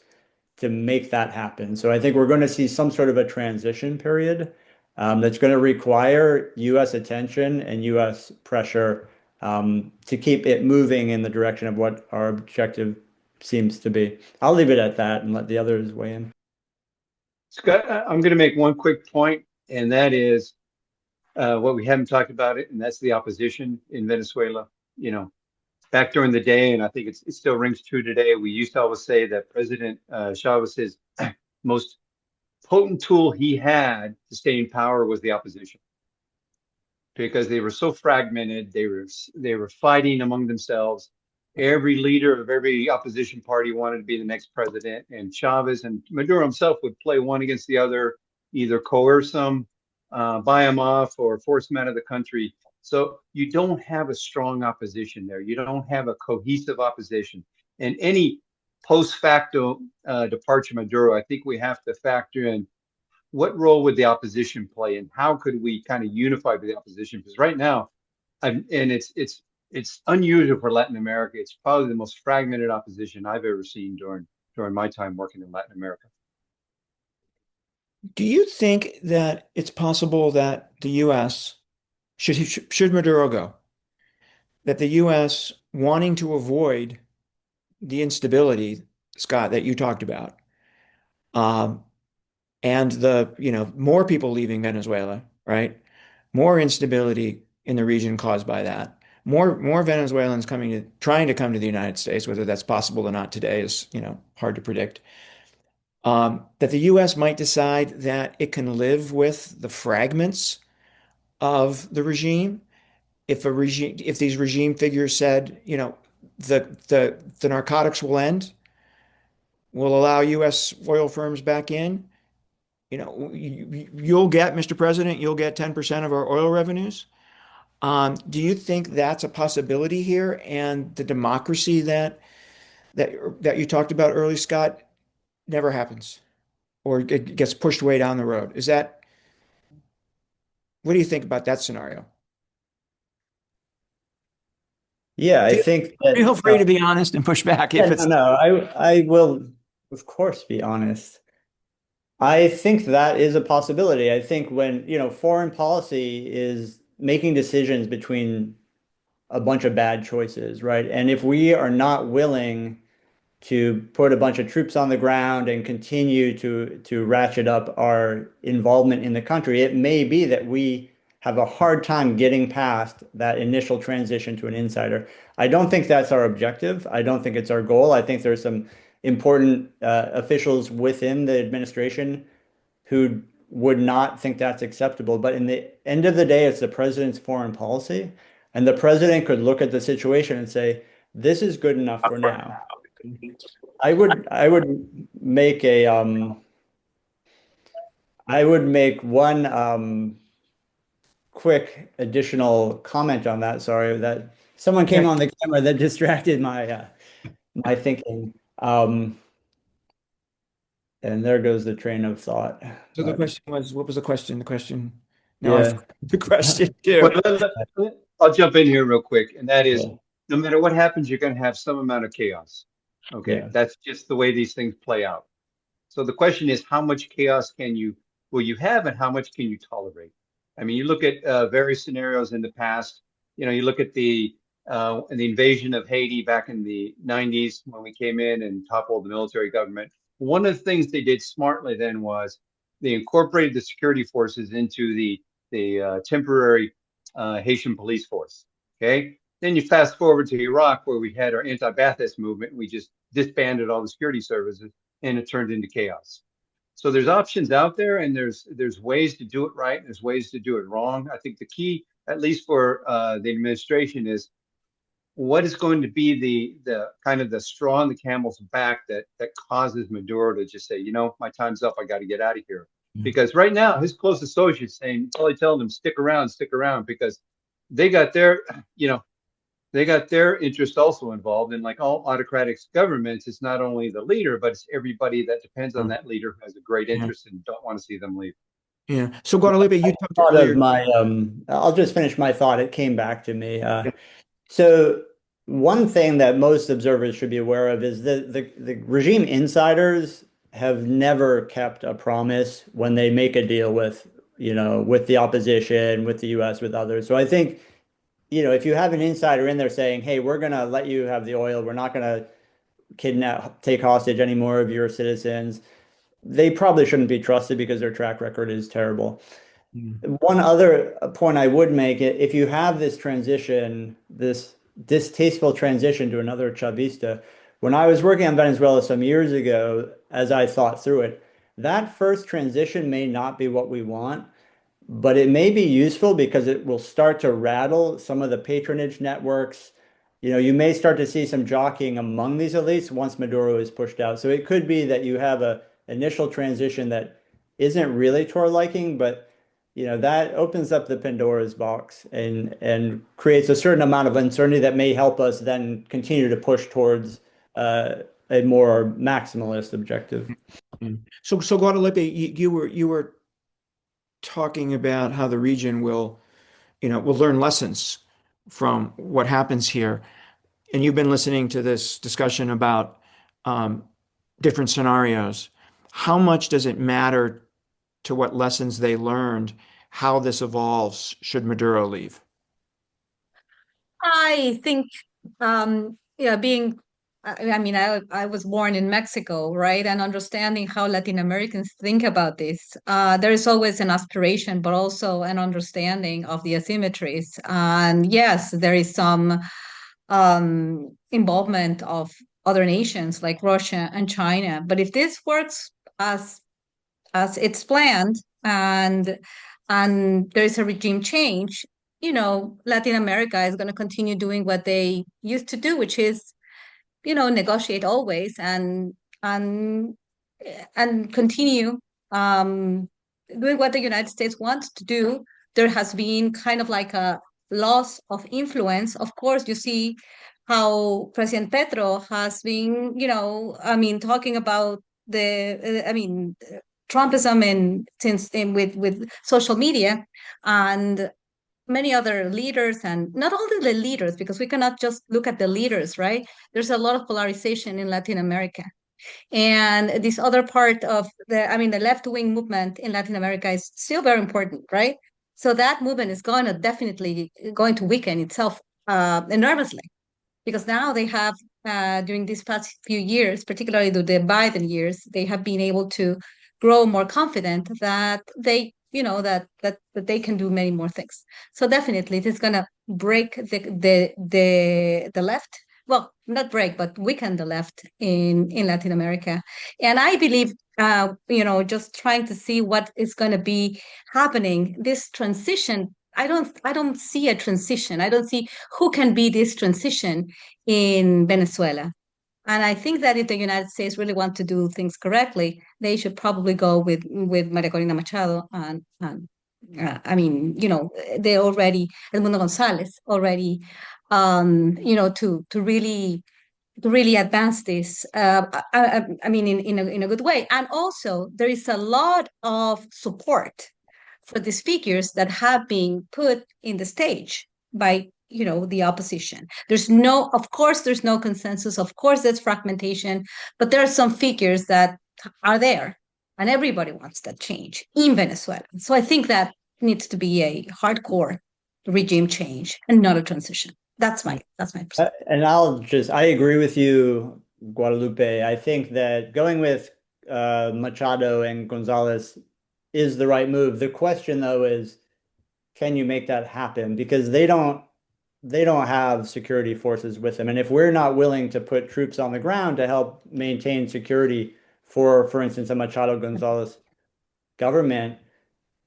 to make that happen. So I think we're going to see some sort of a transition period that's going to require U.S. attention and U.S. pressure to keep it moving in the direction of what our objective seems to be. I'll leave it at that and let the others weigh in. Scott, I'm going to make one quick point, and that is what we haven't talked about it, and that's the opposition in Venezuela. You know, back during the day, and I think it still rings true today, we used to always say that President Chavez's most potent tool he had to stay in power was the opposition, because they were so fragmented. They were fighting among themselves. Every leader of every opposition party wanted to be the next president, and Chavez and Maduro himself would play one against the other, either coerce them, buy them off, or force them out of the country. So you don't have a strong opposition there. You don't have a cohesive opposition. And any post facto departure of Maduro, I think we have to factor in what role would the opposition play and how could we kind of unify with the opposition? Because right now, and it's unusual for Latin America. It's probably the most fragmented opposition I've ever seen during my time working in Latin America. Do you think that it's possible that the U.S. should Maduro go, that the U.S. wanting to avoid the instability, Scott, that you talked about, and more people leaving Venezuela, right? More instability in the region caused by that. More Venezuelans trying to come to the United States, whether that's possible or not today is, hard to predict. That the U.S. might decide that it can live with the fragments of the regime. If these regime figures said, the narcotics will end, we'll allow U.S. oil firms back in. You'll get, Mr. President, you'll get 10% of our oil revenues. Do you think that's a possibility here? And the democracy that you talked about early, Scott, never happens? or it gets pushed way down the road. What do you think about that scenario? Yeah, I think that Feel free to be honest and push back if it's. no, I will, of course, be honest. I think that is a possibility. I think when, foreign policy is making decisions between a bunch of bad choices, right? And if we are not willing to put a bunch of troops on the ground and continue to ratchet up our involvement in the country, it may be that we have a hard time getting past that initial transition to an insider. I don't think that's our objective. I don't think it's our goal. I think there's some important officials within the administration who would not think that's acceptable. But in the end of the day, it's the president's foreign policy. And the president could look at the situation and say, this is good enough for now. I would make one quick additional comment on that. Sorry that someone came on the camera that distracted my thinking. And there goes the train of thought. So the question was, what was the question? The question. No, I forgot the question too. Well, I'll jump in here real quick, and that is, no matter what happens, you're going to have some amount of chaos. Okay, Yeah. That's just the way these things play out. So the question is, how much chaos will you have, and how much can you tolerate? I mean, you look at various scenarios in the past. You look at the invasion of Haiti back in the 90s when we came in and toppled the military government. One of the things they did smartly then was they incorporated the security forces into the temporary Haitian police force. Okay, then you fast forward to Iraq, where we had our anti-Ba'athist movement. We just disbanded all the security services, and it turned into chaos. So there's options out there, and there's ways to do it right, and there's ways to do it wrong. I think the key, at least for the administration, is what is going to be the kind of the straw on the camel's back that causes Maduro to just say, my time's up, I got to get out of here. Because right now, his close associates probably telling him, stick around, because they got their, they got their interest also involved. And like all autocratic governments, it's not only the leader, but it's everybody that depends on that leader who has a great interest and don't want to see them leave. Yeah. So Guadalupe, you talked Thought earlier. of my I'll just finish my thought. It came back to me. So one thing that most observers should be aware of is that the regime insiders have never kept a promise when they make a deal with the opposition, with the US, with others. So I think, if you have an insider in there saying, hey, we're going to let you have the oil, we're not going to take hostage any more of your citizens, they probably shouldn't be trusted because their track record is terrible. One other point I would make, if you have this transition, this distasteful transition to another Chavista, when I was working on Venezuela some years ago, as I thought through it, that first transition may not be what we want, but it may be useful because it will start to rattle some of the patronage networks. You may start to see some jockeying among these elites once Maduro is pushed out. So it could be that you have an initial transition that isn't really to our liking, but that opens up the Pandora's box and creates a certain amount of uncertainty that may help us then continue to push towards a more maximalist objective. So Guadalupe, you were talking about how the region will learn lessons from what happens here, and you've been listening to this discussion about different scenarios. How much does it matter to what lessons they learned, how this evolves should Maduro leave? I think, I was born in Mexico, right? And understanding how Latin Americans think about this, there is always an aspiration, but also an understanding of the asymmetries. And yes, there is some involvement of other nations like Russia and China. But if this works as it's planned, and there is a regime change, Latin America is going to continue doing what they used to do, which is, negotiate always and continue doing what the United States wants to do. There has been kind of like a loss of influence. Of course, you see how President Petro has been, talking about Trumpism with social media and many other leaders, and not only the leaders, because we cannot just look at the leaders, right? There's a lot of polarization in Latin America. And this other part of the left-wing movement in Latin America is still very important, right? So that movement is definitely going to weaken itself enormously, because now they have, during these past few years, particularly the Biden years, they have been able to grow more confident that they can do many more things. So definitely, it is going to break the left. Well, not break, but weaken the left in Latin America. And I believe, just trying to see what is going to be happening, this transition. I don't see a transition. I don't see who can be this transition in Venezuela. And I think that if the United States really want to do things correctly, they should probably go with Maria Corina Machado they already, Edmundo González already, to really advance this. In a good way. And also, there is a lot of support for these figures that have been put in the stage by the opposition. Of course there's no consensus, of course there's fragmentation, but there are some figures that are there, and everybody wants that change in Venezuela. So I think that needs to be a hardcore regime change and not a transition. That's my perspective. And I agree with you, Guadalupe. I think that going with Machado and Gonzalez is the right move. The question, though, is can you make that happen? Because they don't have security forces with them. And if we're not willing to put troops on the ground to help maintain security for instance, a Machado Gonzalez government,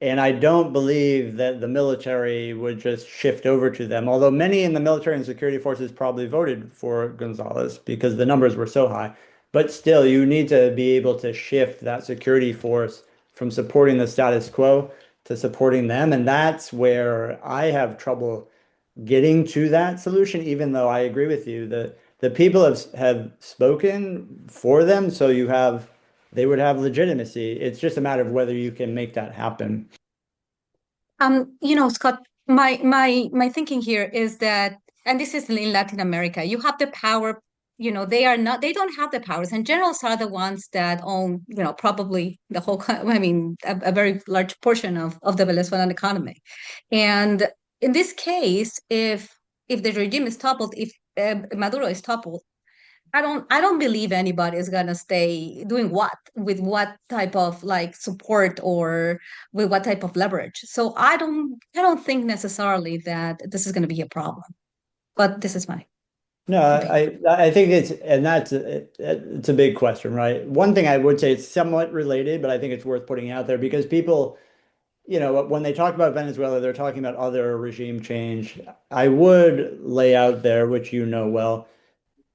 and I don't believe that the military would just shift over to them, although many in the military and security forces probably voted for Gonzalez because the numbers were so high. But still, you need to be able to shift that security force from supporting the status quo to supporting them. And that's where I have trouble getting to that solution, even though I agree with you that the people have spoken for them. So they would have legitimacy. It's just a matter of whether you can make that happen. Scott, my thinking here is that, and this is in Latin America, you have the power. They don't have the powers, and generals are the ones that own, probably the whole, a very large portion of the Venezuelan economy. And in this case, if the regime is toppled, if Maduro is toppled, I don't believe anybody is gonna stay doing what with what type of support or with what type of leverage. So I don't think necessarily that this is gonna be a problem. But this is my No, I think it's a big question, right? One thing I would say it's somewhat related, but I think it's worth putting out there because people, when they talk about Venezuela, they're talking about other regime change. I would lay out there, which you know well,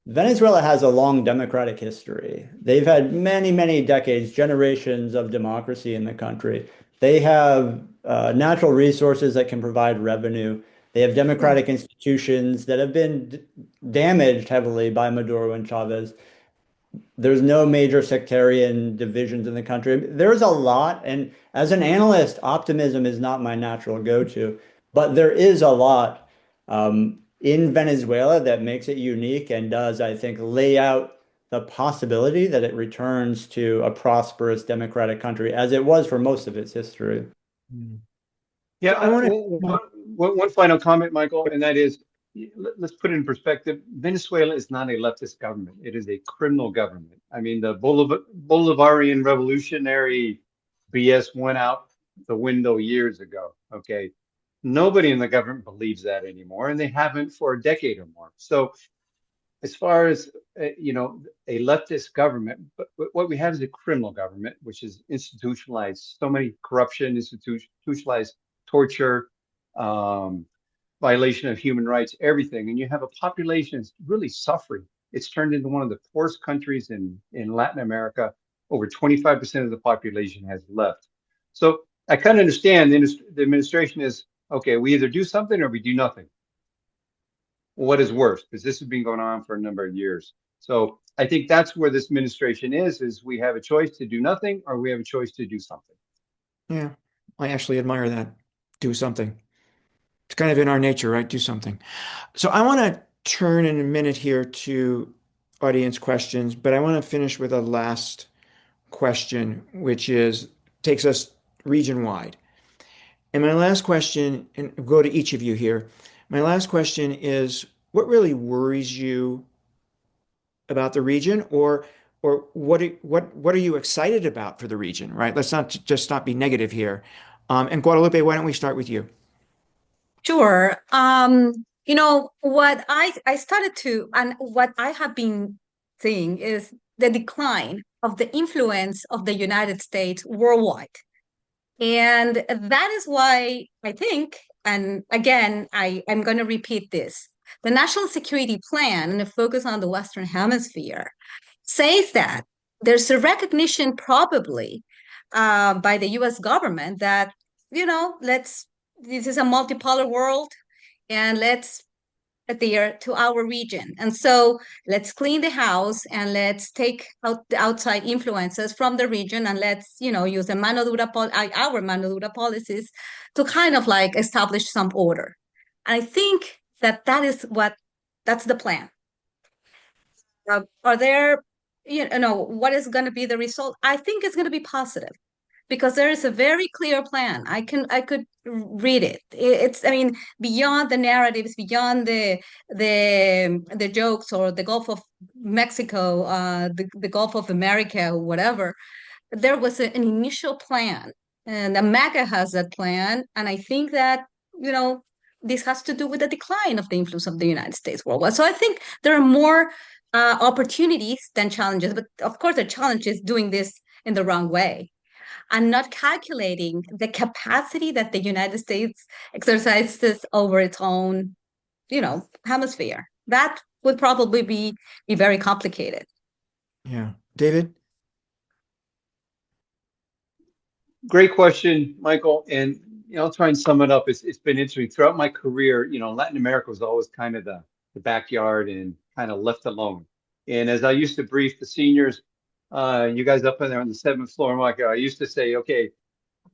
Venezuela has a long democratic history. They've had many, many decades, generations of democracy in the country. They have natural resources that can provide revenue. They have democratic institutions that have been damaged heavily by Maduro and Chavez. There's no major sectarian divisions in the country. There's a lot, and as an analyst, optimism is not my natural go-to, but there is a lot in Venezuela that makes it unique and does, I think, lay out the possibility that it returns to a prosperous democratic country as it was for most of its history. Yeah, I want one final comment, Michael, and that is, let's put it in perspective. Venezuela is not a leftist government. It is a criminal government. I mean, the Bolivarian revolutionary BS went out the window years ago, okay? Nobody in the government believes that anymore, and they haven't for a decade or more. So as far as, a leftist government, but what we have is a criminal government, which is institutionalized, so many corruption, institutionalized torture, violation of human rights, everything. And you have a population that's really suffering. It's turned into one of the poorest countries in Latin America. Over 25% of the population has left. So I kind of understand the administration is, okay, we either do something or we do nothing. What is worse? Because this has been going on for a number of years. So I think that's where this administration is we have a choice to do nothing or we have a choice to do something. Yeah, I actually admire that. Do something. It's kind of in our nature, right? Do something. So I want to turn in a minute here to audience questions, but I want to finish with a last question, which takes us region wide. And my last question, and I'll go to each of you here. My last question is, what really worries you about the region, or what are you excited about for the region, right? Let's not be negative here. And Guadalupe, why don't we start with you? Sure. What I started to, and what I have been seeing is the decline of the influence of the United States worldwide. And that is why I think, and again, I'm going to repeat this, the National Security Plan and the focus on the Western Hemisphere says that there's a recognition probably by the US government that, this is a multipolar world and let's adhere to our region. And so let's clean the house and let's take out the outside influences from the region and let's, use the our mano dura policies to kind of like establish some order. And I think that's the plan. Are there, what is going to be the result? I think it's going to be positive because there is a very clear plan. I could read it. It's, I mean, beyond the narratives, beyond the jokes or the Gulf of Mexico, the Gulf of America, or whatever. There was an initial plan, and America has that plan, and I think that this has to do with the decline of the influence of the United States worldwide. So I think there are more opportunities than challenges, but of course the challenge is doing this in the wrong way and not calculating the capacity that the United States exercises over its own, hemisphere. That would probably be very complicated. Yeah. David? Great question, Michael. And I'll try and sum it up. It's been interesting throughout my career. Latin America was always kind of the backyard and kind of left alone. And as I used to brief the seniors, you guys up in there on the 7th floor, Michael, I used to say, okay,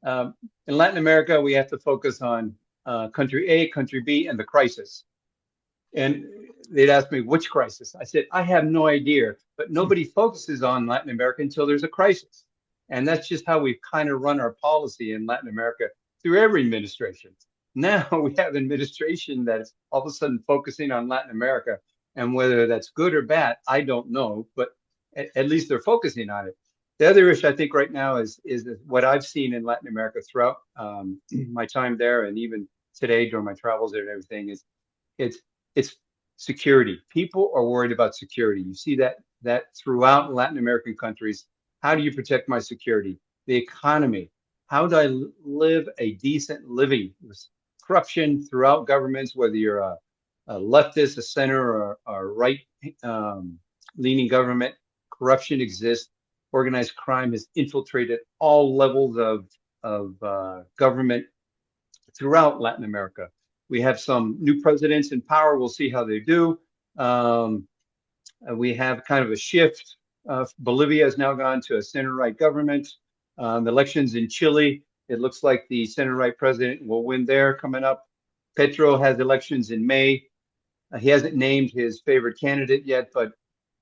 in Latin America, we have to focus on country A, country B, and the crisis. And they'd ask me, which crisis? I said, I have no idea, but nobody focuses on Latin America until there's a crisis. And that's just how we've kind of run our policy in Latin America through every administration. Now we have an administration that is all of a sudden focusing on Latin America. And whether that's good or bad, I don't know, but at least they're focusing on it. The other issue I think right now is what I've seen in Latin America throughout my time there, and even today during my travels there and everything, is it's security. People are worried about security. You see that throughout Latin American countries. How do you protect my security? The economy. How do I live a decent living? There's corruption throughout governments, whether you're a leftist, a center, or a right leaning government. Corruption exists. Organized crime has infiltrated all levels of government throughout Latin America. We have some new presidents in power. We'll see how they do. We have kind of a shift. Bolivia has now gone to a center-right government. Elections in Chile, it looks like the center-right president will win there coming up. Petro has elections in May. He hasn't named his favorite candidate yet, but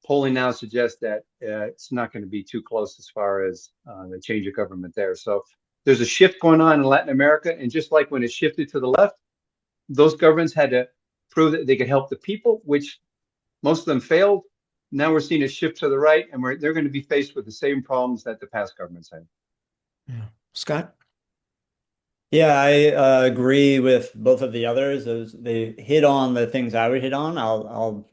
polling now suggests that it's not going to be too close as far as the change of government there. So there's a shift going on in Latin America. And just like when it shifted to the left, those governments had to prove that they could help the people, which most of them failed. Now we're seeing a shift to the right, and they're going to be faced with the same problems that the past governments had. Yeah. Scott? Yeah, I agree with both of the others. They hit on the things I would hit on. I'll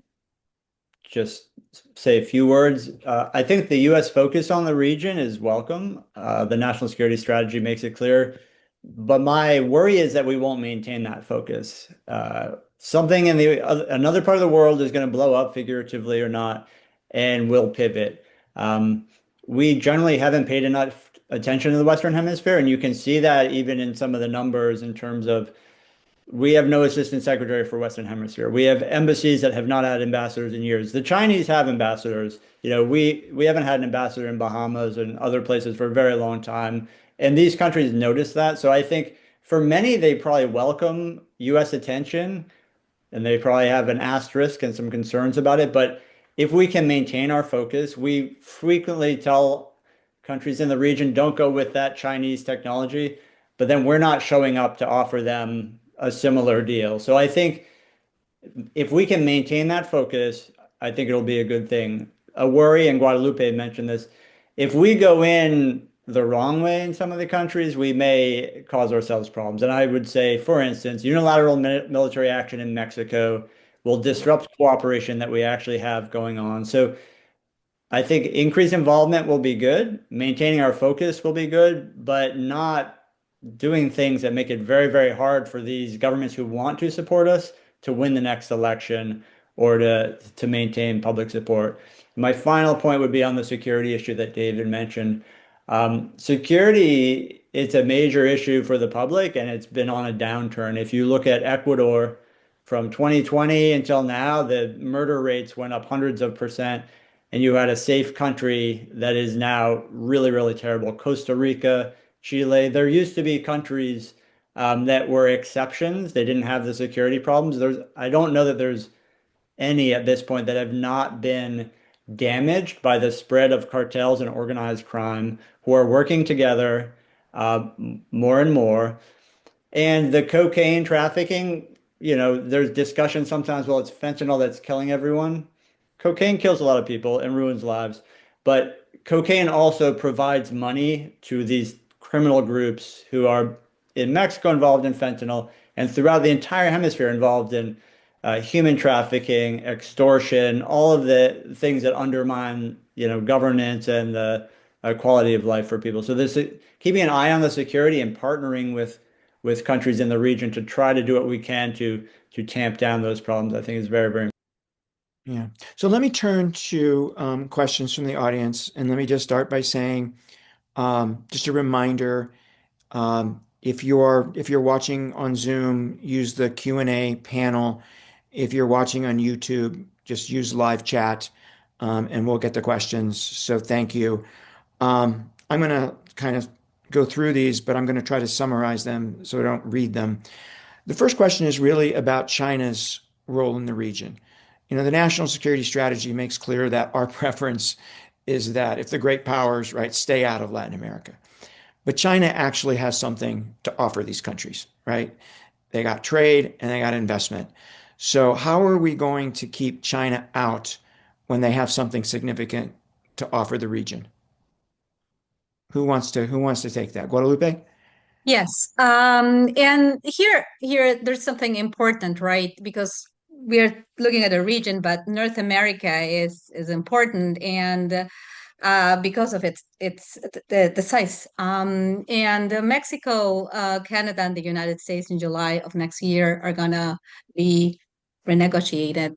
just say a few words. I think the U.S. focus on the region is welcome. The national security strategy makes it clear. But my worry is that we won't maintain that focus. Something in another part of the world is going to blow up, figuratively or not, and we'll pivot. We generally haven't paid enough attention to the Western Hemisphere, and you can see that even in some of the numbers in terms of we have no assistant secretary for Western Hemisphere. We have embassies that have not had ambassadors in years. The Chinese have ambassadors. We haven't had an ambassador in Bahamas and other places for a very long time. And these countries notice that. So I think for many, they probably welcome US attention and they probably have an asterisk and some concerns about it. But if we can maintain our focus, we frequently tell countries in the region, don't go with that Chinese technology, but then we're not showing up to offer them a similar deal. So I think if we can maintain that focus, I think it'll be a good thing. A worry, and Guadalupe mentioned this, if we go in the wrong way in some of the countries, we may cause ourselves problems. And I would say, for instance, unilateral military action in Mexico will disrupt cooperation that we actually have going on. So I think increased involvement will be good, maintaining our focus will be good, but not doing things that make it very, very hard for these governments who want to support us to win the next election or to maintain public support. My final point would be on the security issue that David mentioned. Security, it's a major issue for the public and it's been on a downturn. If you look at Ecuador from 2020 until now, the murder rates went up hundreds of percent, and you had a safe country that is now really, really terrible. Costa Rica, Chile, there used to be countries that were exceptions. They didn't have the security problems. I don't know that there's any at this point that have not been damaged by the spread of cartels and organized crime who are working together more and more. And the cocaine trafficking, there's discussion sometimes, well, it's fentanyl that's killing everyone. Cocaine kills a lot of people and ruins lives, but cocaine also provides money to these criminal groups who are in Mexico involved in fentanyl and throughout the entire hemisphere involved in human trafficking, extortion, all of the things that undermine, governance and the quality of life for people. So this keeping an eye on the security and partnering with countries in the region to try to do what we can to tamp down those problems, I think is very, very important. Yeah. So let me turn to questions from the audience, and let me just start by saying, just a reminder, if you're watching on Zoom, use the Q&A panel. If you're watching on YouTube, just use live chat, and we'll get the questions. So thank you. I'm going to kind of go through these, but I'm going to try to summarize them so I don't read them. The first question is really about China's role in the region. The national security strategy makes clear that our preference is that if the great powers, right, stay out of Latin America. But China actually has something to offer these countries, right? They got trade and they got investment. So how are we going to keep China out when they have something significant to offer the region? Who wants to take that? Guadalupe? Yes. And here there's something important, right? Because we're looking at a region, but North America is important, and because of its the size. And Mexico, Canada, and the United States in July of next year are gonna be renegotiating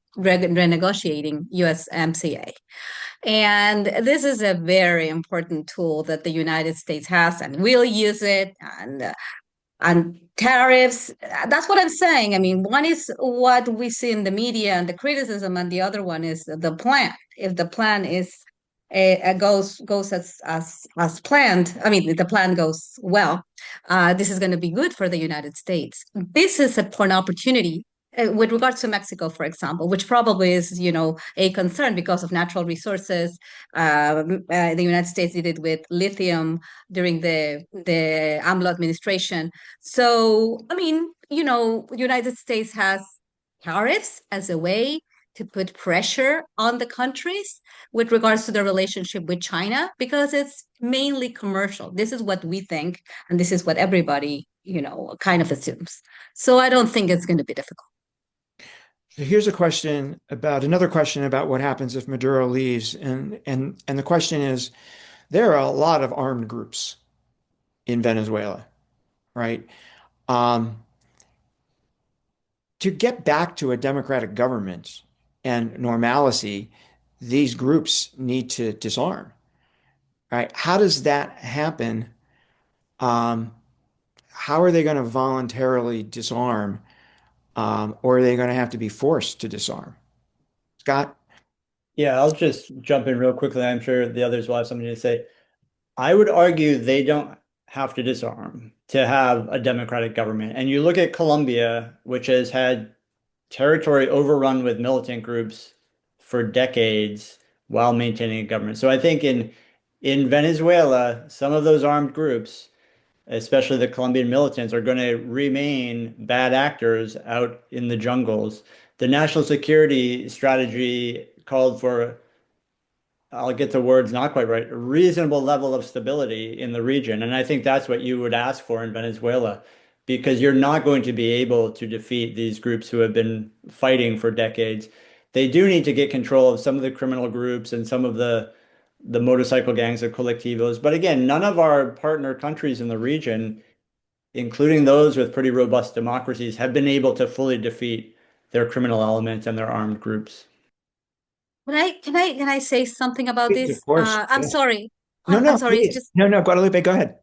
USMCA. And this is a very important tool that the United States has and will use it. And tariffs, that's what I'm saying. I mean, one is what we see in the media and the criticism, and the other one is the plan. If the plan is goes as planned, I mean, if the plan goes well, this is going to be good for the United States. This is an opportunity with regards to Mexico, for example, which probably is, a concern because of natural resources. The United States did it with lithium during the AMLO administration. So, I mean, United States has tariffs as a way to put pressure on the countries with regards to the relationship with China because it's mainly commercial. This is what we think, and this is what everybody, kind of assumes. So I don't think it's going to be difficult. So here's another question about what happens if Maduro leaves. And the question is, there are a lot of armed groups in Venezuela, right? To get back to a democratic government and normalcy, these groups need to disarm, right? How does that happen? How are they going to voluntarily disarm or are they going to have to be forced to disarm? Scott? Yeah, I'll just jump in real quickly. I'm sure the others will have something to say. I would argue they don't have to disarm to have a democratic government. And you look at Colombia, which has had territory overrun with militant groups for decades while maintaining a government. So I think in Venezuela, some of those armed groups, especially the Colombian militants, are going to remain bad actors out in the jungles. The national security strategy called for, I'll get the words not quite right, a reasonable level of stability in the region. And I think that's what you would ask for in Venezuela, because you're not going to be able to defeat these groups who have been fighting for decades. They do need to get control of some of the criminal groups and some of the motorcycle gangs of colectivos. But again, none of our partner countries in the region, including those with pretty robust democracies, have been able to fully defeat their criminal elements and their armed groups. Can I say something about Please, of this? course. I'm Yeah. sorry. No, I'm no, sorry. It's please. just No, Guadalupe, go ahead.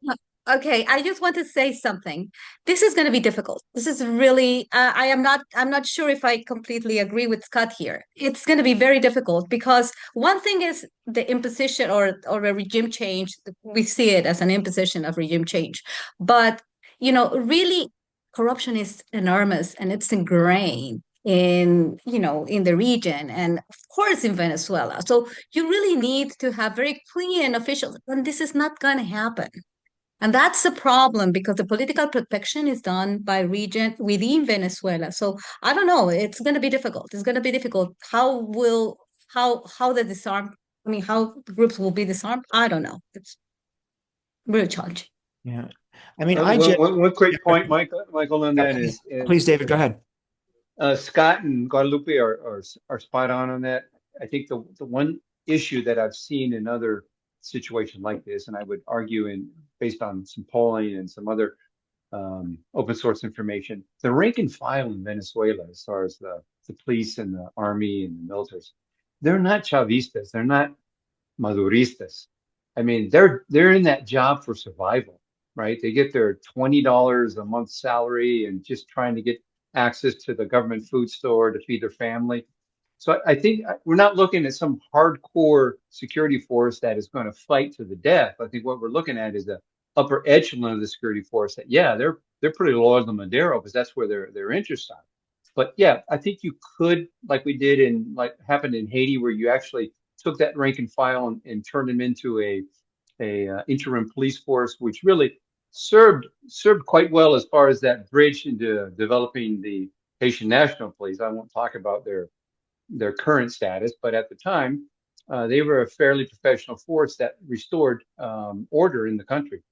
okay. I just want to say something. This is going to be difficult. This is really. I'm not sure if I completely agree with Scott here. It's going to be very difficult because one thing is the imposition or a regime change. We see it as an imposition of regime change, but really, corruption is enormous and it's ingrained in the region and of course in Venezuela. So you really need to have very clean officials, and this is not going to happen. And that's the problem because the political protection is done by region within Venezuela. So I don't know. It's going to be difficult. It's going to be difficult. How the disarm? I mean, how the groups will be disarmed? I don't know. It's really challenging. Yeah. I mean, One quick point, Michael, on that is, please, David, go ahead. Scott and Guadalupe are spot on that. I think the one issue that I've seen in other situations like this, and I would argue based on some polling and some other open source information, the rank and file in Venezuela, as far as the police and the army and the military, they're not Chavistas, they're not Maduristas. I mean, they're in that job for survival, right? They get their $20 a month salary and just trying to get access to the government food store to feed their family. So I think we're not looking at some hardcore security force that is going to fight to the death. I think what we're looking at is the upper echelon of the security force that, yeah, they're pretty loyal to Maduro because that's where their interests are. But yeah, I think you could, like we did like happened in Haiti, where you actually took that rank and file and turned them into a interim police force, which really served quite well as far as that bridge into developing the Haitian National Police. I won't talk about their current status, but at the time, they were a fairly professional force that restored order in the country.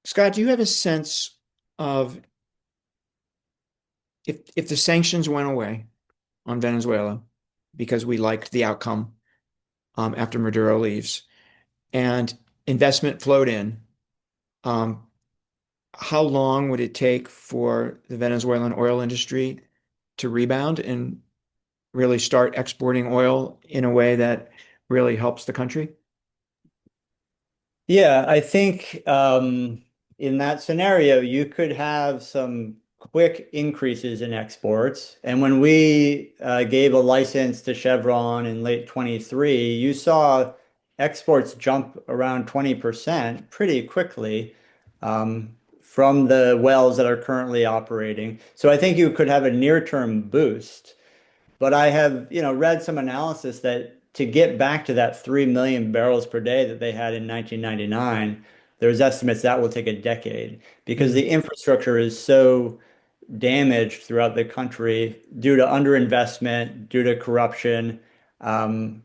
Scott, do you have a sense of if the sanctions went away on Venezuela because we liked the outcome after Maduro leaves and investment flowed in, how long would it take for the Venezuelan oil industry to rebound and really start exporting oil in a way that really helps the country? Yeah, I think in that scenario, you could have some quick increases in exports. And when we gave a license to Chevron in late 23, you saw exports jump around 20% pretty quickly from the wells that are currently operating. So I think you could have a near-term boost. But I have, read some analysis that to get back to that 3 million barrels per day that they had in 1999, there's estimates that will take a decade because the infrastructure is so damaged throughout the country due to underinvestment, due to corruption, um,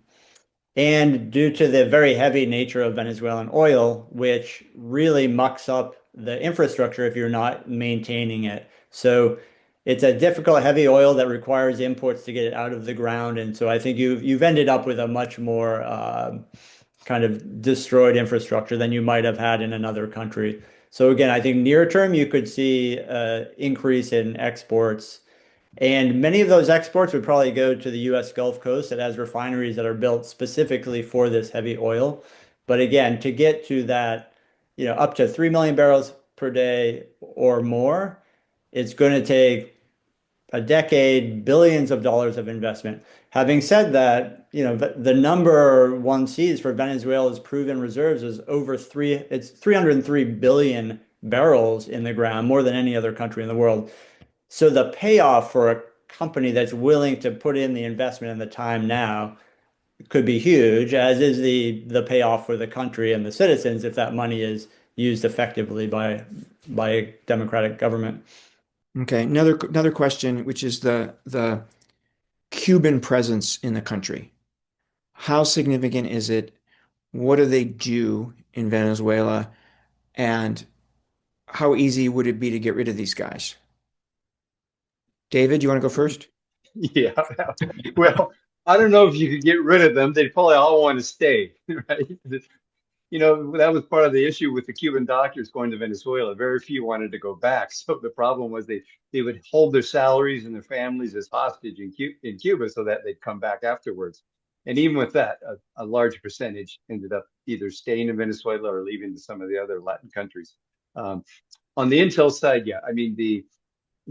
and due to the very heavy nature of Venezuelan oil, which really mucks up the infrastructure if you're not maintaining it. So it's a difficult, heavy oil that requires imports to get it out of the ground. And so I think you've ended up with a much more kind of destroyed infrastructure than you might have had in another country. So again, I think near term you could see increase in exports, and many of those exports would probably go to the US Gulf Coast that has refineries that are built specifically for this heavy oil. But again, to get to that, up to 3 million barrels per day or more, it's going to take a decade, billions of dollars of investment. Having said that, the number one sees for Venezuela's proven reserves is it's 303 billion barrels in the ground, more than any other country in the world. So the payoff for a company that's willing to put in the investment and the time now could be huge, as is the payoff for the country and the citizens if that money is used effectively by a democratic government. Okay, another question, which is the Cuban presence in the country. How significant is it? What do they do in Venezuela? And how easy would it be to get rid of these guys? David, you want to go first? Yeah. Well, I don't know if you could get rid of them. They'd probably all want to stay, right? That was part of the issue with the Cuban doctors going to Venezuela. Very few wanted to go back. So the problem was they would hold their salaries and their families as hostage in Cuba so that they'd come back afterwards. And even with that, a large percentage ended up either staying in Venezuela or leaving to some of the other Latin countries. On the intel side, yeah, I mean, the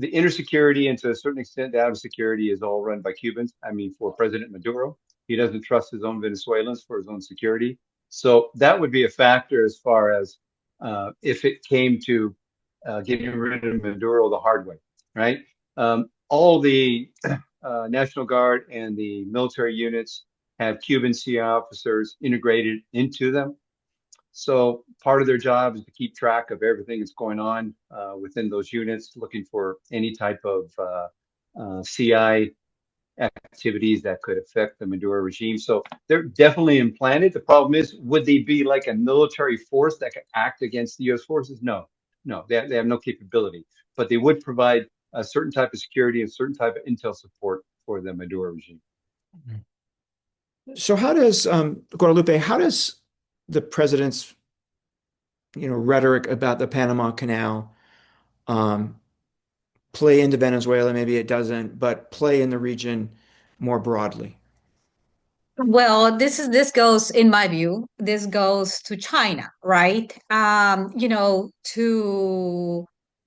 inner security and to a certain extent the outer security is all run by Cubans. I mean, for President Maduro, he doesn't trust his own Venezuelans for his own security. So that would be a factor as far as if it came to getting rid of Maduro the hard way, right? All the National Guard and the military units have Cuban CIA officers integrated into them. So part of their job is to keep track of everything that's going on within those units, looking for any type of CI activities that could affect the Maduro regime. So they're definitely implanted. The problem is, would they be like a military force that could act against the U.S. forces? No, they have no capability. But they would provide a certain type of security and certain type of intel support for the Maduro regime. So how does Guadalupe, how does the president's rhetoric about the Panama Canal play into Venezuela? Maybe it doesn't, but play in the region more broadly. Well, this goes, in my view, this goes to China, right? To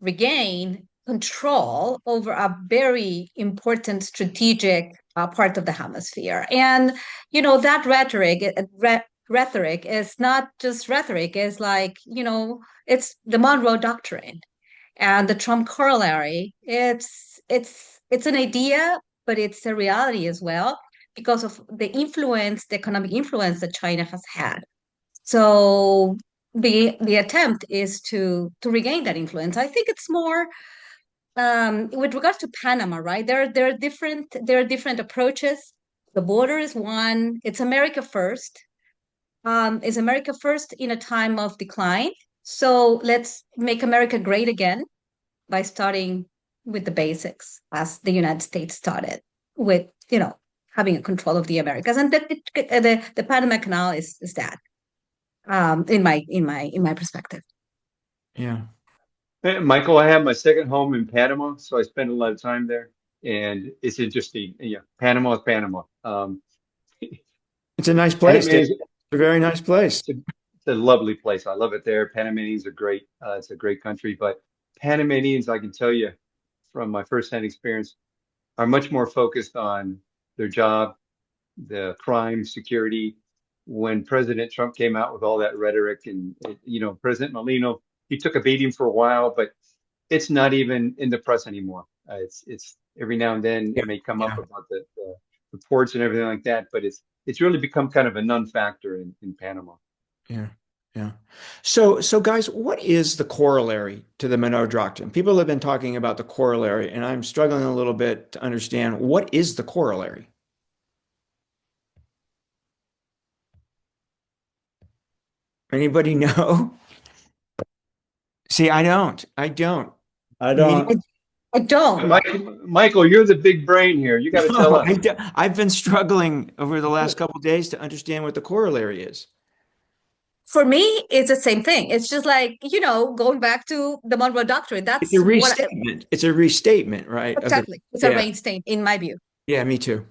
regain control over a very important strategic part of the hemisphere. And that rhetoric is not just rhetoric, it's like, it's the Monroe Doctrine and the Trump corollary. It's an idea, but it's a reality as well because of the economic influence that China has had. So the attempt is to regain that influence. I think it's more with regards to Panama, right? There are different approaches. The border is one. It's America first. Is America first in a time of decline? So let's make America great again by starting with the basics, as the United States started with, having a control of the Americas, and the Panama Canal is that, in my perspective. Yeah. Hey, Michael, I have my second home in Panama, so I spend a lot of time there, and it's interesting. Yeah, Panama is Panama. It's a nice place. Panama is It's a very nice place. it's a lovely place. I love it there. Panamanians are great. It's a great country, but Panamanians, I can tell you from my firsthand experience, are much more focused on their job, the crime, security. When President Trump came out with all that rhetoric and, President Molino, he took a beating for a while, but it's not even in the press anymore. It's every now and then it may come up about the reports and everything like that, but it's really become kind of a non-factor in Panama. Yeah. Yeah. So guys, what is the corollary to the Monroe Doctrine? People have been talking about the corollary, and I'm struggling a little bit to understand what is the corollary? Anybody know? See, I don't. I don't. I don't. Michael, you're the big brain here. You got to tell us. I've been struggling over the last couple of days to understand what the corollary is. For me, it's the same thing. It's just like, going back to the Monroe Doctrine. That's It's a restatement. It's a restatement, right? Exactly. It's a restatement, in my view. Yeah, me too.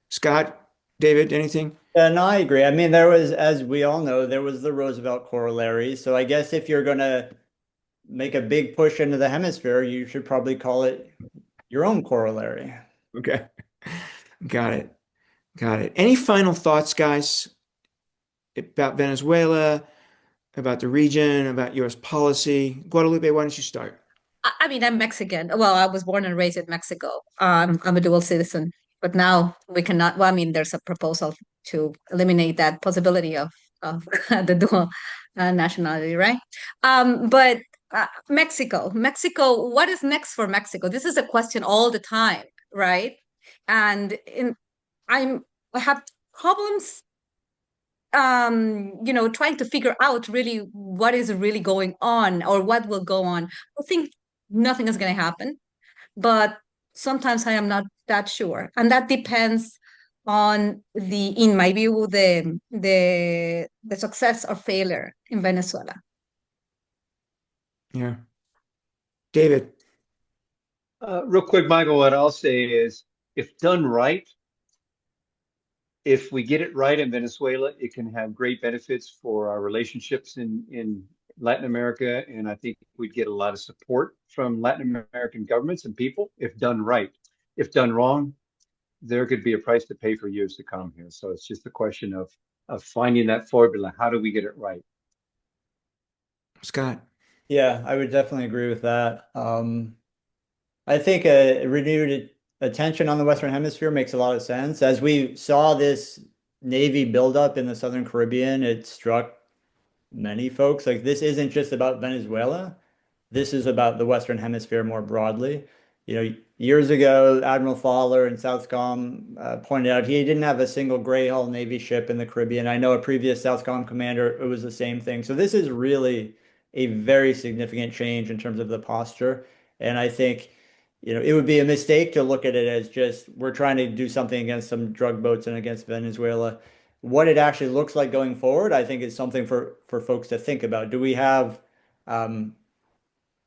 Scott, David, anything? Yeah, no, I agree. I mean, there was, as we all know, there was the Roosevelt corollary. So I guess if you're going to make a big push into the hemisphere, you should probably call it your own corollary. Okay. Got it. Got it. Any final thoughts, guys, about Venezuela, about the region, about U.S. policy? Guadalupe, why don't you start? I mean, I'm Mexican. Well, I was born and raised in Mexico. I'm a dual citizen, but now we cannot. Well, I mean, there's a proposal to eliminate that possibility of the dual nationality, right? But Mexico, what is next for Mexico? This is a question all the time, right? And I have problems trying to figure out really what is really going on or what will go on. I think nothing is going to happen, but sometimes I am not that sure, and that depends on in my view, the success or failure in Venezuela. Yeah. David. Real quick, Michael, what I'll say is if done right, if we get it right in Venezuela, it can have great benefits for our relationships in Latin America. And I think we'd get a lot of support from Latin American governments and people if done right. If done wrong, there could be a price to pay for years to come here. So it's just a question of finding that formula. How do we get it right? Scott. Yeah, I would definitely agree with that. I think a renewed attention on the Western Hemisphere makes a lot of sense. As we saw this Navy buildup in the Southern Caribbean, it struck many folks like this isn't just about Venezuela. This is about the Western Hemisphere more broadly. Years ago, Admiral Fowler in Southcom pointed out he didn't have a single gray hull Navy ship in the Caribbean. I know a previous Southcom commander, it was the same thing. So this is really a very significant change in terms of the posture. And I think, it would be a mistake to look at it as just we're trying to do something against some drug boats and against Venezuela. What it actually looks like going forward, I think is something for folks to think about. Do we have the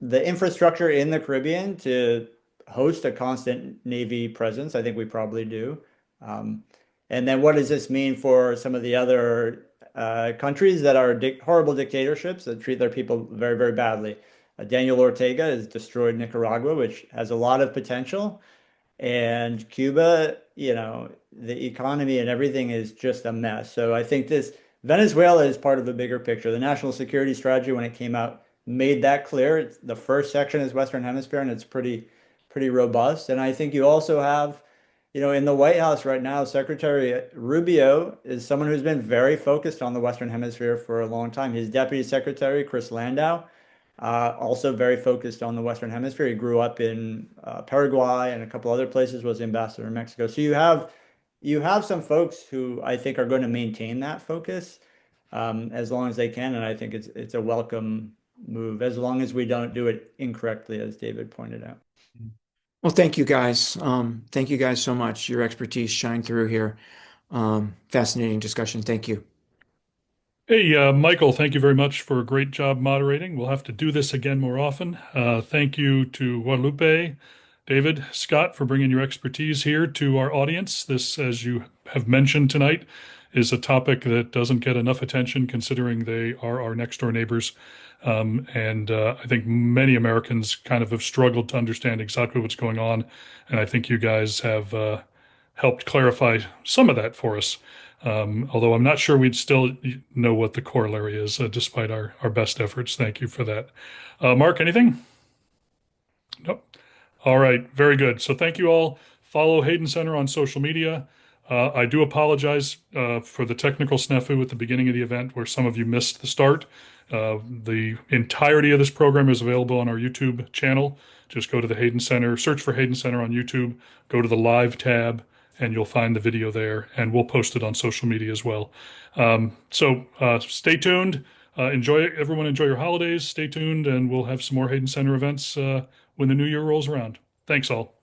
infrastructure in the Caribbean to host a constant Navy presence? I think we probably do. And then what does this mean for some of the other countries that are horrible dictatorships that treat their people very, very badly? Daniel Ortega has destroyed Nicaragua, which has a lot of potential. And Cuba, the economy and everything is just a mess. So I think Venezuela is part of the bigger picture. The national security strategy, when it came out, made that clear. The first section is Western Hemisphere, and it's pretty robust. And I think you also have, in the White House right now, Secretary Rubio is someone who's been very focused on the Western Hemisphere for a long time. His Deputy Secretary, Chris Landau, also very focused on the Western Hemisphere. He grew up in Paraguay and a couple other places, was ambassador in Mexico. So you have some folks who I think are going to maintain that focus as long as they can. And I think it's a welcome move as long as we don't do it incorrectly, as David pointed out. Well, thank you guys. Thank you guys so much. Your expertise shined through here. Fascinating discussion. Thank you. Hey, Michael, thank you very much for a great job moderating. We'll have to do this again more often. Thank you to Guadalupe, David, Scott, for bringing your expertise here to our audience. This, as you have mentioned tonight, is a topic that doesn't get enough attention considering they are our next door neighbors. I think many Americans kind of have struggled to understand exactly what's going on. And I think you guys have helped clarify some of that for us. Although I'm not sure we'd still know what the corollary is, despite our best efforts. Thank you for that. Mark, anything? Nope. All right, very good. So thank you all. Follow Hayden Center on social media. I do apologize for the technical snafu at the beginning of the event where some of you missed the start. The entirety of this program is available on our YouTube channel. Just go to the Hayden Center, search for Hayden Center on YouTube, go to the live tab, and you'll find the video there, and we'll post it on social media as well. So stay tuned. Everyone enjoy your holidays. Stay tuned, and we'll have some more Hayden Center events when the new year rolls around. Thanks all.